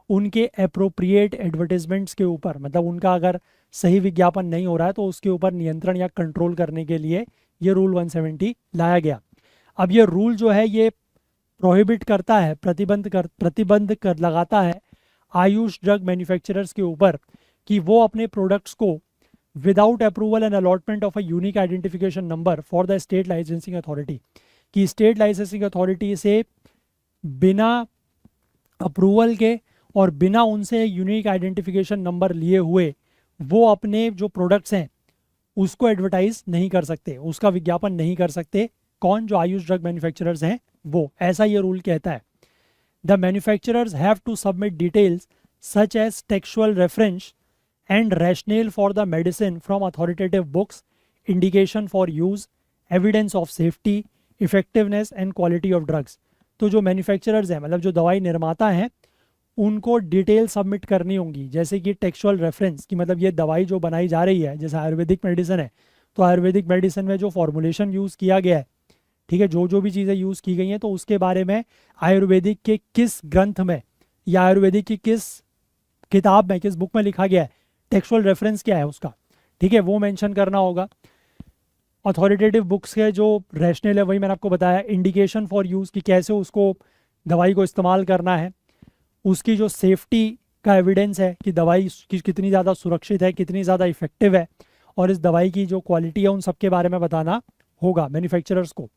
उनके अप्रोप्रिएट एडवर्टीजमेंट्स के ऊपर, मतलब उनका अगर सही विज्ञापन नहीं हो रहा है तो उसके ऊपर नियंत्रण या कंट्रोल करने के लिए ये रूल 170 लाया गया। अब ये रूल जो है ये प्रोहिबिट करता है, प्रतिबंध कर लगाता है आयुष ड्रग मैन्युफैक्चरर्स के ऊपर कि वो अपने प्रोडक्ट्स को without approval and allotment of a unique identification number for the state licensing authority, कि स्टेट लाइसेंसिंग अथॉरिटी से बिना अप्रूवल के और बिना उनसे यूनिक आइडेंटिफिकेशन नंबर लिए हुए वो अपने जो प्रोडक्ट्स हैं उसको एडवर्टाइज नहीं कर सकते, उसका विज्ञापन नहीं कर सकते। कौन? जो आयुष ड्रग मैन्युफैक्चरर्स हैं वो, ऐसा ये रूल कहता है। The manufacturers have to submit details such as textual reference and rationale for the medicine from authoritative books, indication for use, evidence of safety, effectiveness and quality of drugs। तो जो manufacturers हैं, मतलब जो दवाई निर्माता हैं, उनको डिटेल सबमिट करनी होंगी, जैसे कि टेक्सुअल रेफरेंस की मतलब ये दवाई जो बनाई जा रही है, जैसे आयुर्वेदिक मेडिसिन है तो आयुर्वेदिक मेडिसिन में जो फॉर्मुलेशन यूज़ किया गया है, ठीक है, जो जो भी चीज़ें यूज़ की गई हैं तो उसके बारे में आयुर्वेदिक के किस ग्रंथ में या आयुर्वेदिक की किस किताब में, किस बुक में लिखा गया है, टेक्सुअल रेफरेंस क्या है उसका, ठीक है, वो मेंशन करना होगा। अथॉरिटेटिव बुक्स के जो रैशनल है वही मैंने आपको बताया। इंडिकेशन फॉर यूज़ की कैसे उसको दवाई को इस्तेमाल करना है, उसकी जो सेफ्टी का एविडेंस है कि दवाई की कितनी ज़्यादा सुरक्षित है, कितनी ज़्यादा इफेक्टिव है, और इस दवाई की जो क्वालिटी है उन सब के बारे में बताना होगा मैन्युफैक्चरर्स को।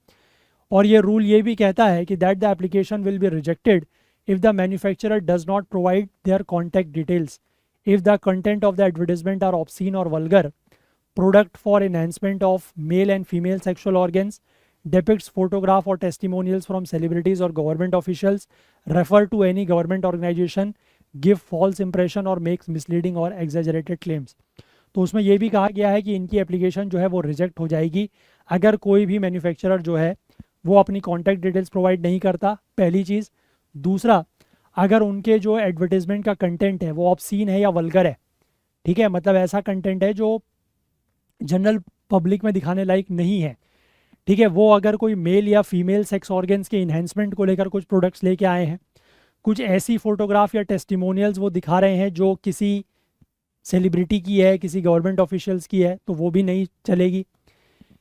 और ये रूल ये भी कहता है कि that the application will be rejected if the manufacturer does not provide there contact details, if the content of the advertisement are obscene or vulgar, product for enhancement of male and female sexual organs, depicts photograph or testimonials from celebrities or government officials, refer to any government organization, give false impression or makes misleading or exaggerated claims। तो उसमें यह भी कहा गया है कि इनकी application जो है वो रिजेक्ट हो जाएगी अगर कोई भी मैन्युफैक्चरर जो है वो अपनी कॉन्टैक्ट डिटेल्स प्रोवाइड नहीं करता, पहली चीज़। दूसरा, अगर उनके जो एडवर्टीजमेंट का कंटेंट है वो ऑब्सीन है या वल्गर है, ठीक है, मतलब ऐसा कंटेंट है जो जनरल पब्लिक में दिखाने लायक नहीं है, ठीक है, वो अगर कोई मेल या फीमेल सेक्स ऑर्गन्स के इन्हेंसमेंट को लेकर कुछ प्रोडक्ट्स लेके आए हैं, कुछ ऐसी फोटोग्राफ या टेस्टिमोनियल्स वो दिखा रहे हैं जो किसी सेलिब्रिटी की है, किसी गवर्नमेंट ऑफिशियल्स की है, तो वो भी नहीं चलेगी।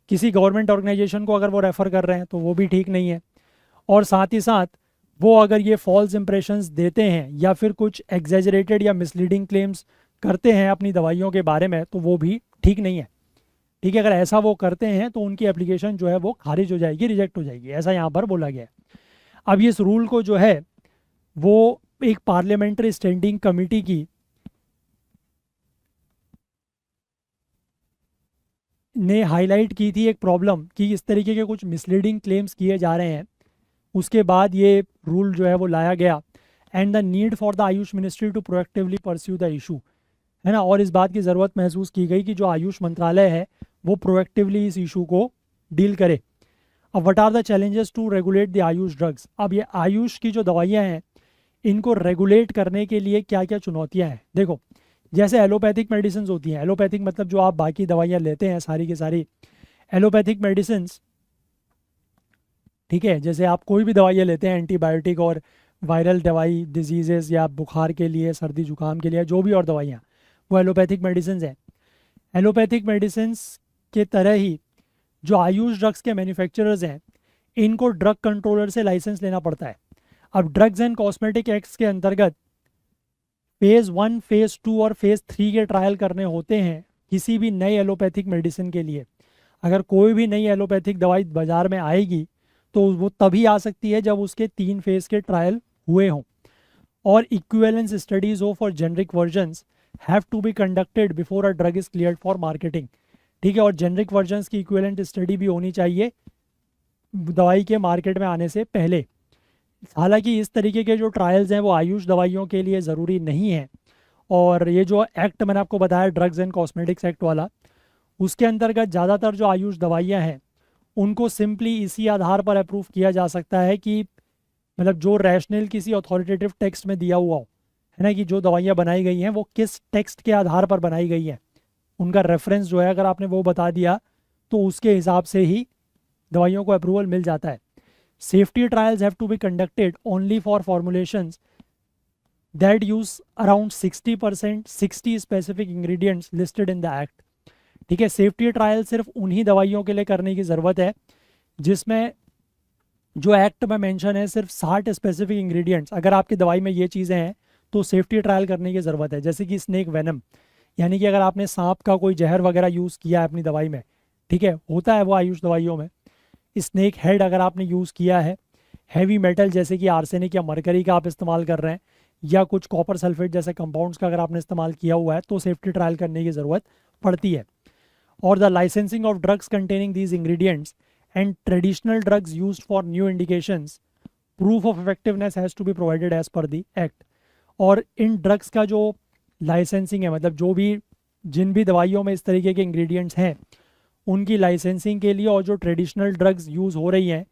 किसी गवर्नमेंट ऑर्गेनाइजेशन को अगर वो रेफ़र कर रहे हैं तो वो भी ठीक नहीं है। और साथ ही साथ वो अगर ये फॉल्स इंप्रेशंस देते हैं या फिर कुछ एग्जैजरेटेड या मिसलीडिंग क्लेम्स करते हैं अपनी दवाइयों के बारे में तो वो भी ठीक नहीं है, ठीक है। अगर ऐसा वो करते हैं तो उनकी एप्लीकेशन जो है वो खारिज हो जाएगी, रिजेक्ट हो जाएगी, ऐसा यहाँ पर बोला गया है। अब इस रूल को जो है वो एक पार्लियामेंट्री स्टैंडिंग कमेटी की ने हाईलाइट की थी एक प्रॉब्लम कि इस तरीके के कुछ मिसलीडिंग क्लेम्स किए जा रहे हैं, उसके बाद ये रूल जो है वो लाया गया। And the need for the Ayush ministry to proactively pursue the issue, है ना, और इस बात की ज़रूरत महसूस की गई कि जो आयुष मंत्रालय है वो प्रोएक्टिवली इस इशू को डील करे। अब what are the challenges to regulate the Ayush drugs, अब ये आयुष की जो दवाइयाँ हैं इनको रेगुलेट करने के लिए क्या क्या चुनौतियाँ हैं। देखो, जैसे एलोपैथिक मेडिसिन होती हैं, एलोपैथिक मतलब जो आप बाकी दवाइयाँ लेते हैं सारी की सारी एलोपैथिक मेडिसिन, ठीक है, जैसे आप कोई भी दवाइयाँ लेते हैं एंटीबायोटिक और वायरल दवाई, डिजीज़ेज़ या बुखार के लिए, सर्दी जुकाम के लिए, जो भी और दवाइयाँ, वो एलोपैथिक मेडिसिन हैं। एलोपैथिक मेडिसिन के तरह ही जो आयुष ड्रग्स के मैन्युफैक्चरर्स हैं इनको ड्रग कंट्रोलर से लाइसेंस लेना पड़ता है। अब ड्रग्स एंड कॉस्मेटिक एक्ट्स के अंतर्गत फेज़ 1, फेज़ 2 और फेज़ 3 के ट्रायल करने होते हैं किसी भी नई एलोपैथिक मेडिसिन के लिए। अगर कोई भी नई एलोपैथिक दवाई बाज़ार में आएगी तो वो तभी आ सकती है जब उसके 3 फेज़ के ट्रायल हुए हों, और इक्विवेलेंस स्टडीज़ हो for generic versions have to be conducted before a drug is cleared for marketing, ठीक है, और जेनरिक वर्जन्स की इक्विवेलेंट स्टडी भी होनी चाहिए दवाई के मार्केट में आने से पहले। हालांकि इस तरीके के जो ट्रायल्स हैं वो आयुष दवाइयों के लिए ज़रूरी नहीं है, और ये जो एक्ट मैंने आपको बताया ड्रग्स एंड कॉस्मेटिक्स एक्ट वाला, उसके अंतर्गत ज़्यादातर जो आयुष दवाइयाँ हैं उनको सिंपली इसी आधार पर अप्रूव किया जा सकता है कि मतलब जो रैशनल किसी अथॉरिटेटिव टेक्स्ट में दिया हुआ हो, है ना, कि जो दवाइयाँ बनाई गई हैं वो किस टेक्स्ट के आधार पर बनाई गई हैं, उनका रेफरेंस जो है अगर आपने वो बता दिया तो उसके हिसाब से ही दवाइयों को अप्रूवल मिल जाता है। Safety trials have to be conducted only for formulations that use around 60% 60 specific ingredients listed in the act, ठीक है। सेफ्टी ट्रायल सिर्फ उन्हीं दवाइयों के लिए करने की ज़रूरत है जिसमें जो एक्ट में मेंशन है सिर्फ 60 स्पेसिफिक इंग्रेडिएंट्स, अगर आपकी दवाई में ये चीज़ें हैं तो सेफ्टी ट्रायल करने की ज़रूरत है। जैसे कि स्नेक वेनम, यानी कि अगर आपने सांप का कोई जहर वगैरह यूज़ किया है अपनी दवाई में, ठीक है, होता है वो आयुष दवाइयों में, स्नेक हेड अगर आपने यूज़ किया है, हैवी मेटल जैसे कि आर्सेनिक या मरकरी का आप इस्तेमाल कर रहे हैं, या कुछ कॉपर सल्फेट जैसे कंपाउंड्स का अगर आपने इस्तेमाल किया हुआ है, तो सेफ्टी ट्रायल करने की ज़रूरत पड़ती है। और the licensing of drugs containing these ingredients and traditional drugs used for new indications, proof of effectiveness has to be provided as per the act. और इन ड्रग्स का जो लाइसेंसिंग है, मतलब जो भी जिन भी दवाइयों में इस तरीके के इंग्रेडिएंट्स हैं, उनकी लाइसेंसिंग के लिए, और जो ट्रेडिशनल ड्रग्स यूज़ हो रही हैं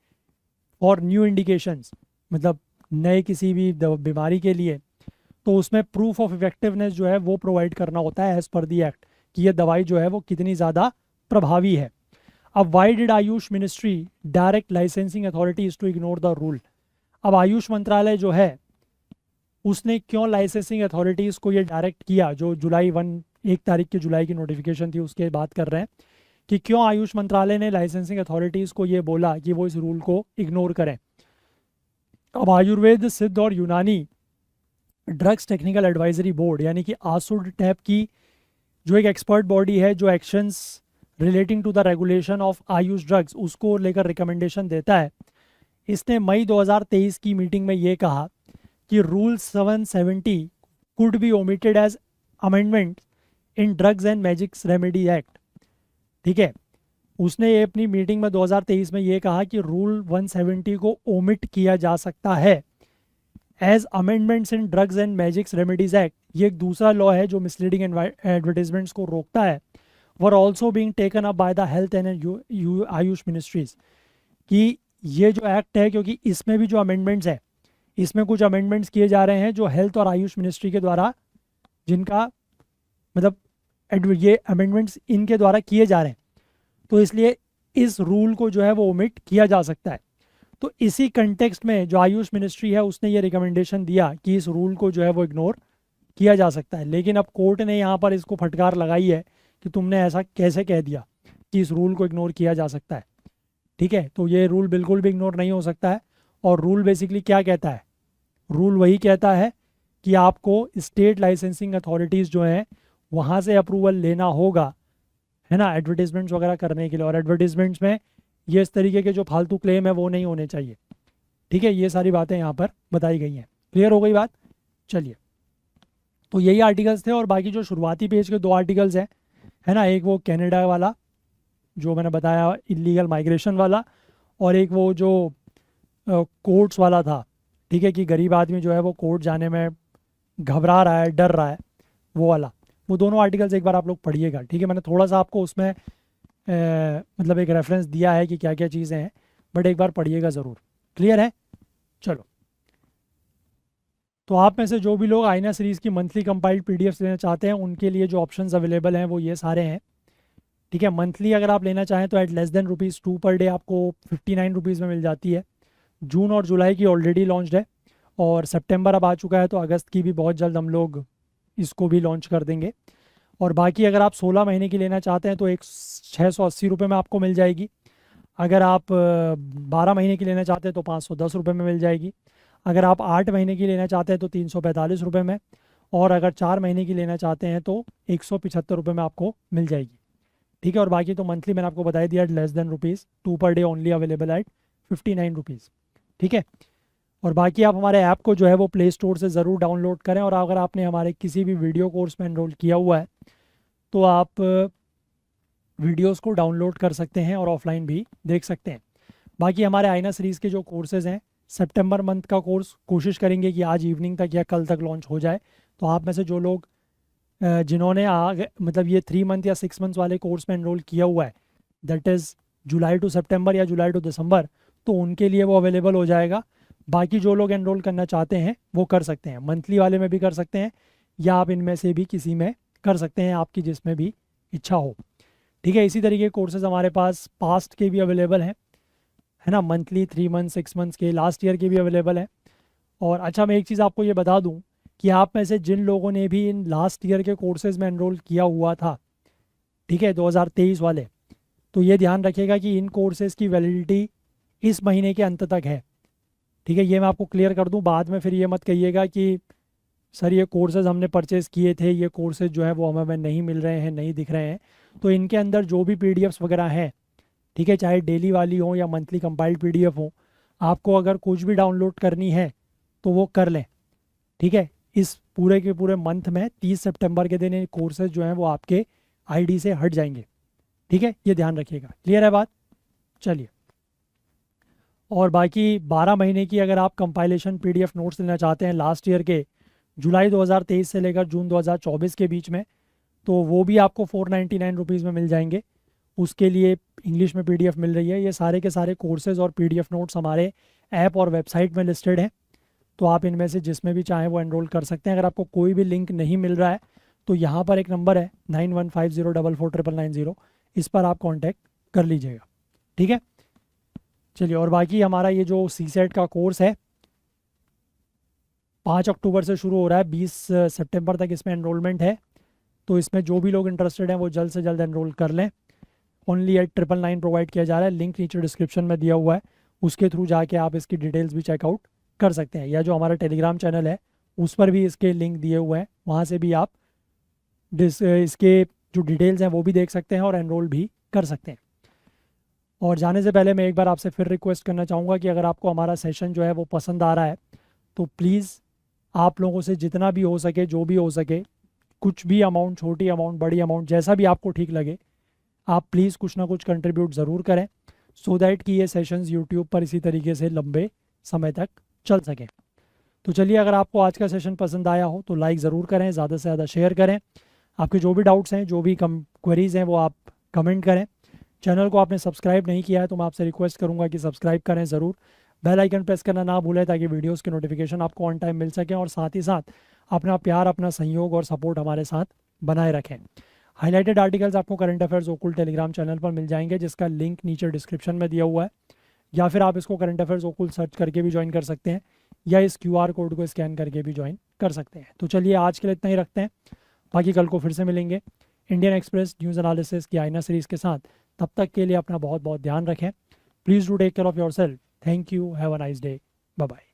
और न्यू इंडिकेशंस, मतलब नए किसी भी बीमारी के लिए, तो उसमें प्रूफ ऑफ इफेक्टिवनेस जो है वो प्रोवाइड करना होता है एज पर दी एक्ट, कि ये दवाई जो है वो कितनी ज़्यादा प्रभावी है। अब why did Ayush ministry direct licensing authorities to ignore the rule? अब आयुष मंत्रालय जो है उसने क्यों लाइसेंसिंग अथॉरिटीज़ को ये डायरेक्ट किया, जो जुलाई 1 तारीख की जुलाई की नोटिफिकेशन थी उसके बात कर रहे हैं, कि क्यों आयुष मंत्रालय ने लाइसेंसिंग अथॉरिटीज़ को ये बोला कि वो इस रूल को इग्नोर करें। अब आयुर्वेद, सिद्ध और यूनानी ड्रग्स टेक्निकल एडवाइजरी बोर्ड यानी कि आसुड टैप की जो एक एक्सपर्ट बॉडी है जो actions relating to the regulation of Ayush drugs उसको लेकर रिकमेंडेशन देता है, इसने मई 2023 की मीटिंग में ये कहा कि rule 770 could be omitted as amendment in drugs and magics remedy act. ठीक है, उसने ये अपनी मीटिंग में 2023 में ये कहा कि रूल 170 को ओमिट किया जा सकता है as amendments in drugs and magics remedies act. ये एक दूसरा लॉ है जो मिसलीडिंग एडवर्टीजमेंट्स को रोकता है। Were also being taken up by the health and Ayush ministries, कि ये जो एक्ट है, क्योंकि इसमें भी जो अमेंडमेंट्स है, इसमें कुछ अमेंडमेंट्स किए जा रहे हैं जो हेल्थ और आयुष मिनिस्ट्री के द्वारा, जिनका मतलब ये अमेंडमेंट्स इनके द्वारा किए जा रहे हैं, तो इसलिए इस रूल को जो है वो ओमिट किया जा सकता है। तो इसी कंटेक्स्ट में जो आयुष मिनिस्ट्री है उसने ये रिकमेंडेशन दिया कि इस रूल को जो है वो इग्नोर किया जा सकता है। लेकिन अब कोर्ट ने यहाँ पर इसको फटकार लगाई है कि तुमने ऐसा कैसे कह दिया कि इस रूल को इग्नोर किया जा सकता है। ठीक है, तो ये रूल बिल्कुल भी इग्नोर नहीं हो सकता है। और रूल बेसिकली क्या कहता है? रूल वही कहता है कि आपको स्टेट लाइसेंसिंग अथॉरिटीज़ जो हैं वहाँ से अप्रूवल लेना होगा, है ना, एडवर्टीजमेंट्स वगैरह करने के लिए। और एडवर्टीजमेंट्स में ये इस तरीके के जो फालतू क्लेम है वो नहीं होने चाहिए। ठीक है, ये सारी बातें यहाँ पर बताई गई हैं। क्लियर हो गई बात? चलिए, तो यही आर्टिकल्स थे। और बाकी जो शुरुआती पेज के 2 आर्टिकल्स हैं, है ना, एक वो कनाडा वाला जो मैंने बताया इलीगल माइग्रेशन वाला, और एक वो जो कोर्ट्स वाला था। ठीक है, कि गरीब आदमी जो है वो कोर्ट जाने में घबरा रहा है, डर रहा है, वो वाला। वो दोनों आर्टिकल्स एक बार आप लोग पढ़िएगा। ठीक है, मैंने थोड़ा सा आपको उसमें मतलब एक रेफरेंस दिया है कि क्या क्या चीज़ें हैं, बट एक बार पढ़िएगा ज़रूर। क्लियर है? चलो, तो आप में से जो भी लोग आईना सीरीज़ की मंथली कंपाइल्ड पीडीएफ्स लेना चाहते हैं उनके लिए जो ऑप्शंस अवेलेबल हैं वो ये सारे हैं। ठीक है, मंथली अगर आप लेना चाहें तो eight less than ₹2 per day आपको 59 रुपीज़ में मिल जाती है। जून और जुलाई की ऑलरेडी लॉन्च्ड है, और सितंबर अब आ चुका है, तो अगस्त की भी बहुत जल्द हम लोग इसको भी लॉन्च कर देंगे। और बाकी अगर आप 16 महीने की लेना चाहते हैं तो 680 रुपये में आपको मिल जाएगी। अगर आप 12 महीने की लेना चाहते हैं तो 510 रुपये में मिल जाएगी। अगर आप 8 महीने की लेना चाहते हैं तो 345 रुपये में, और अगर 4 महीने की लेना चाहते हैं तो 175 रुपये में आपको मिल जाएगी। ठीक है, और बाकी तो मंथली मैंने आपको बता दिया, less than ₹2 per day only available at 59 rupees. ठीक है, और बाकी आप हमारे ऐप को जो है वो प्ले स्टोर से ज़रूर डाउनलोड करें। और अगर आपने हमारे किसी भी वीडियो कोर्स में एनरोल किया हुआ है तो आप वीडियोस को डाउनलोड कर सकते हैं और ऑफलाइन भी देख सकते हैं। बाकी हमारे आईना सीरीज़ के जो कोर्सेज़ हैं, सितंबर मंथ का कोर्स कोशिश करेंगे कि आज इवनिंग तक या कल तक लॉन्च हो जाए। तो आप में से जो लोग जिन्होंने मतलब ये 3 मंथ या 6 मंथ्स वाले कोर्स में एनरोल किया हुआ है, दैट इज़ जुलाई टू सितंबर या जुलाई टू दिसंबर, तो उनके लिए वो अवेलेबल हो जाएगा। बाकी जो लोग एनरोल करना चाहते हैं वो कर सकते हैं, मंथली वाले में भी कर सकते हैं, या आप इनमें से भी किसी में कर सकते हैं, आपकी जिसमें भी इच्छा हो। ठीक है, इसी तरीके के कोर्सेज़ हमारे पास पास्ट के भी अवेलेबल हैं, है ना, मंथली, 3 मंथ, 6 मंथ्स के, लास्ट ईयर के भी अवेलेबल हैं। और अच्छा, मैं एक चीज़ आपको ये बता दूं कि आप में से जिन लोगों ने भी इन लास्ट ईयर के कोर्सेज़ में एनरोल किया हुआ था, ठीक है, 2023 वाले, तो ये ध्यान रखिएगा कि इन कोर्सेज़ की वैलिडिटी इस महीने के अंत तक है। ठीक है, ये मैं आपको क्लियर कर दूं, बाद में फिर ये मत कहिएगा कि सर ये कोर्सेज़ हमने परचेज़ किए थे, ये कोर्सेज़ जो है वो हमें नहीं मिल रहे हैं, नहीं दिख रहे हैं। तो इनके अंदर जो भी पीडीएफ्स वगैरह हैं, ठीक है, चाहे डेली वाली हो या मंथली कंपाइल्ड पीडीएफ हो। आपको अगर कुछ भी डाउनलोड करनी है तो वो कर लें, ठीक है। इस पूरे के पूरे मंथ में 30 सितंबर के दिन ये कोर्सेज जो हैं वो आपके आईडी से हट जाएंगे, ठीक है, ये ध्यान रखिएगा। क्लियर है बात? चलिए, और बाकी 12 महीने की अगर आप कंपाइलेशन पीडीएफ नोट्स लेना चाहते हैं लास्ट ईयर के, जुलाई 2023 से लेकर जून 2024 के बीच में, तो वो भी आपको 499 रुपीज़ में मिल जाएंगे। उसके लिए इंग्लिश में पीडीएफ मिल रही है। ये सारे के सारे कोर्सेज और पीडीएफ नोट्स हमारे ऐप और वेबसाइट में लिस्टेड हैं, तो आप इनमें से जिसमें भी चाहें वो एनरोल कर सकते हैं। अगर आपको कोई भी लिंक नहीं मिल रहा है तो यहाँ पर एक नंबर है 9150449990, इस पर आप कांटेक्ट कर लीजिएगा, ठीक है। चलिए, और बाकी हमारा ये जो सीसेट का कोर्स है 5 अक्टूबर से शुरू हो रहा है, 20 सितंबर तक इसमें एनरोलमेंट है। तो इसमें जो भी लोग इंटरेस्टेड हैं वो जल्द से जल्द एनरोल कर लें। ओनली 8999 प्रोवाइड किया जा रहा है, लिंक नीचे डिस्क्रिप्शन में दिया हुआ है, उसके थ्रू जाके आप इसकी डिटेल्स भी चेकआउट कर सकते हैं, या जो हमारा टेलीग्राम चैनल है उस पर भी इसके लिंक दिए हुए हैं, वहाँ से भी आप इसके जो डिटेल्स हैं वो भी देख सकते हैं और एनरोल भी कर सकते हैं। और जाने से पहले मैं एक बार आपसे फिर रिक्वेस्ट करना चाहूँगा कि अगर आपको हमारा सेशन जो है वो पसंद आ रहा है तो प्लीज़ आप लोगों से जितना भी हो सके, जो भी हो सके, कुछ भी अमाउंट, छोटी अमाउंट, बड़ी अमाउंट, जैसा भी आपको ठीक लगे, आप प्लीज़ कुछ ना कुछ कंट्रीब्यूट ज़रूर करें, सो दैट कि ये सेशंस यूट्यूब पर इसी तरीके से लंबे समय तक चल सकें। तो चलिए, अगर आपको आज का सेशन पसंद आया हो तो लाइक ज़रूर करें, ज़्यादा से ज़्यादा शेयर करें। आपके जो भी डाउट्स हैं, जो भी क्वेरीज़ हैं, वो आप कमेंट करें। चैनल को आपने सब्सक्राइब नहीं किया है तो मैं आपसे रिक्वेस्ट करूंगा कि सब्सक्राइब करें ज़रूर। बेल आइकन प्रेस करना ना भूलें ताकि वीडियोस के नोटिफिकेशन आपको ऑन टाइम मिल सकें, और साथ ही साथ अपना प्यार, अपना सहयोग और सपोर्ट हमारे साथ बनाए रखें। हाईलाइटेड आर्टिकल्स आपको करंट अफेयर्स ओकुल टेलीग्राम चैनल पर मिल जाएंगे, जिसका लिंक नीचे डिस्क्रिप्शन में दिया हुआ है, या फिर आप इसको करंट अफेयर्स ओकुल सर्च करके भी ज्वाइन कर सकते हैं, या इस QR कोड को स्कैन करके भी ज्वाइन कर सकते हैं। तो चलिए, आज के लिए इतना ही रखते हैं, बाकी कल को फिर से मिलेंगे इंडियन एक्सप्रेस न्यूज़ एनालिसिस की आईना सीरीज़ के साथ। तब तक के लिए अपना बहुत बहुत ध्यान रखें। Please do take care of your self. Thank you, have a nice day, bye bye.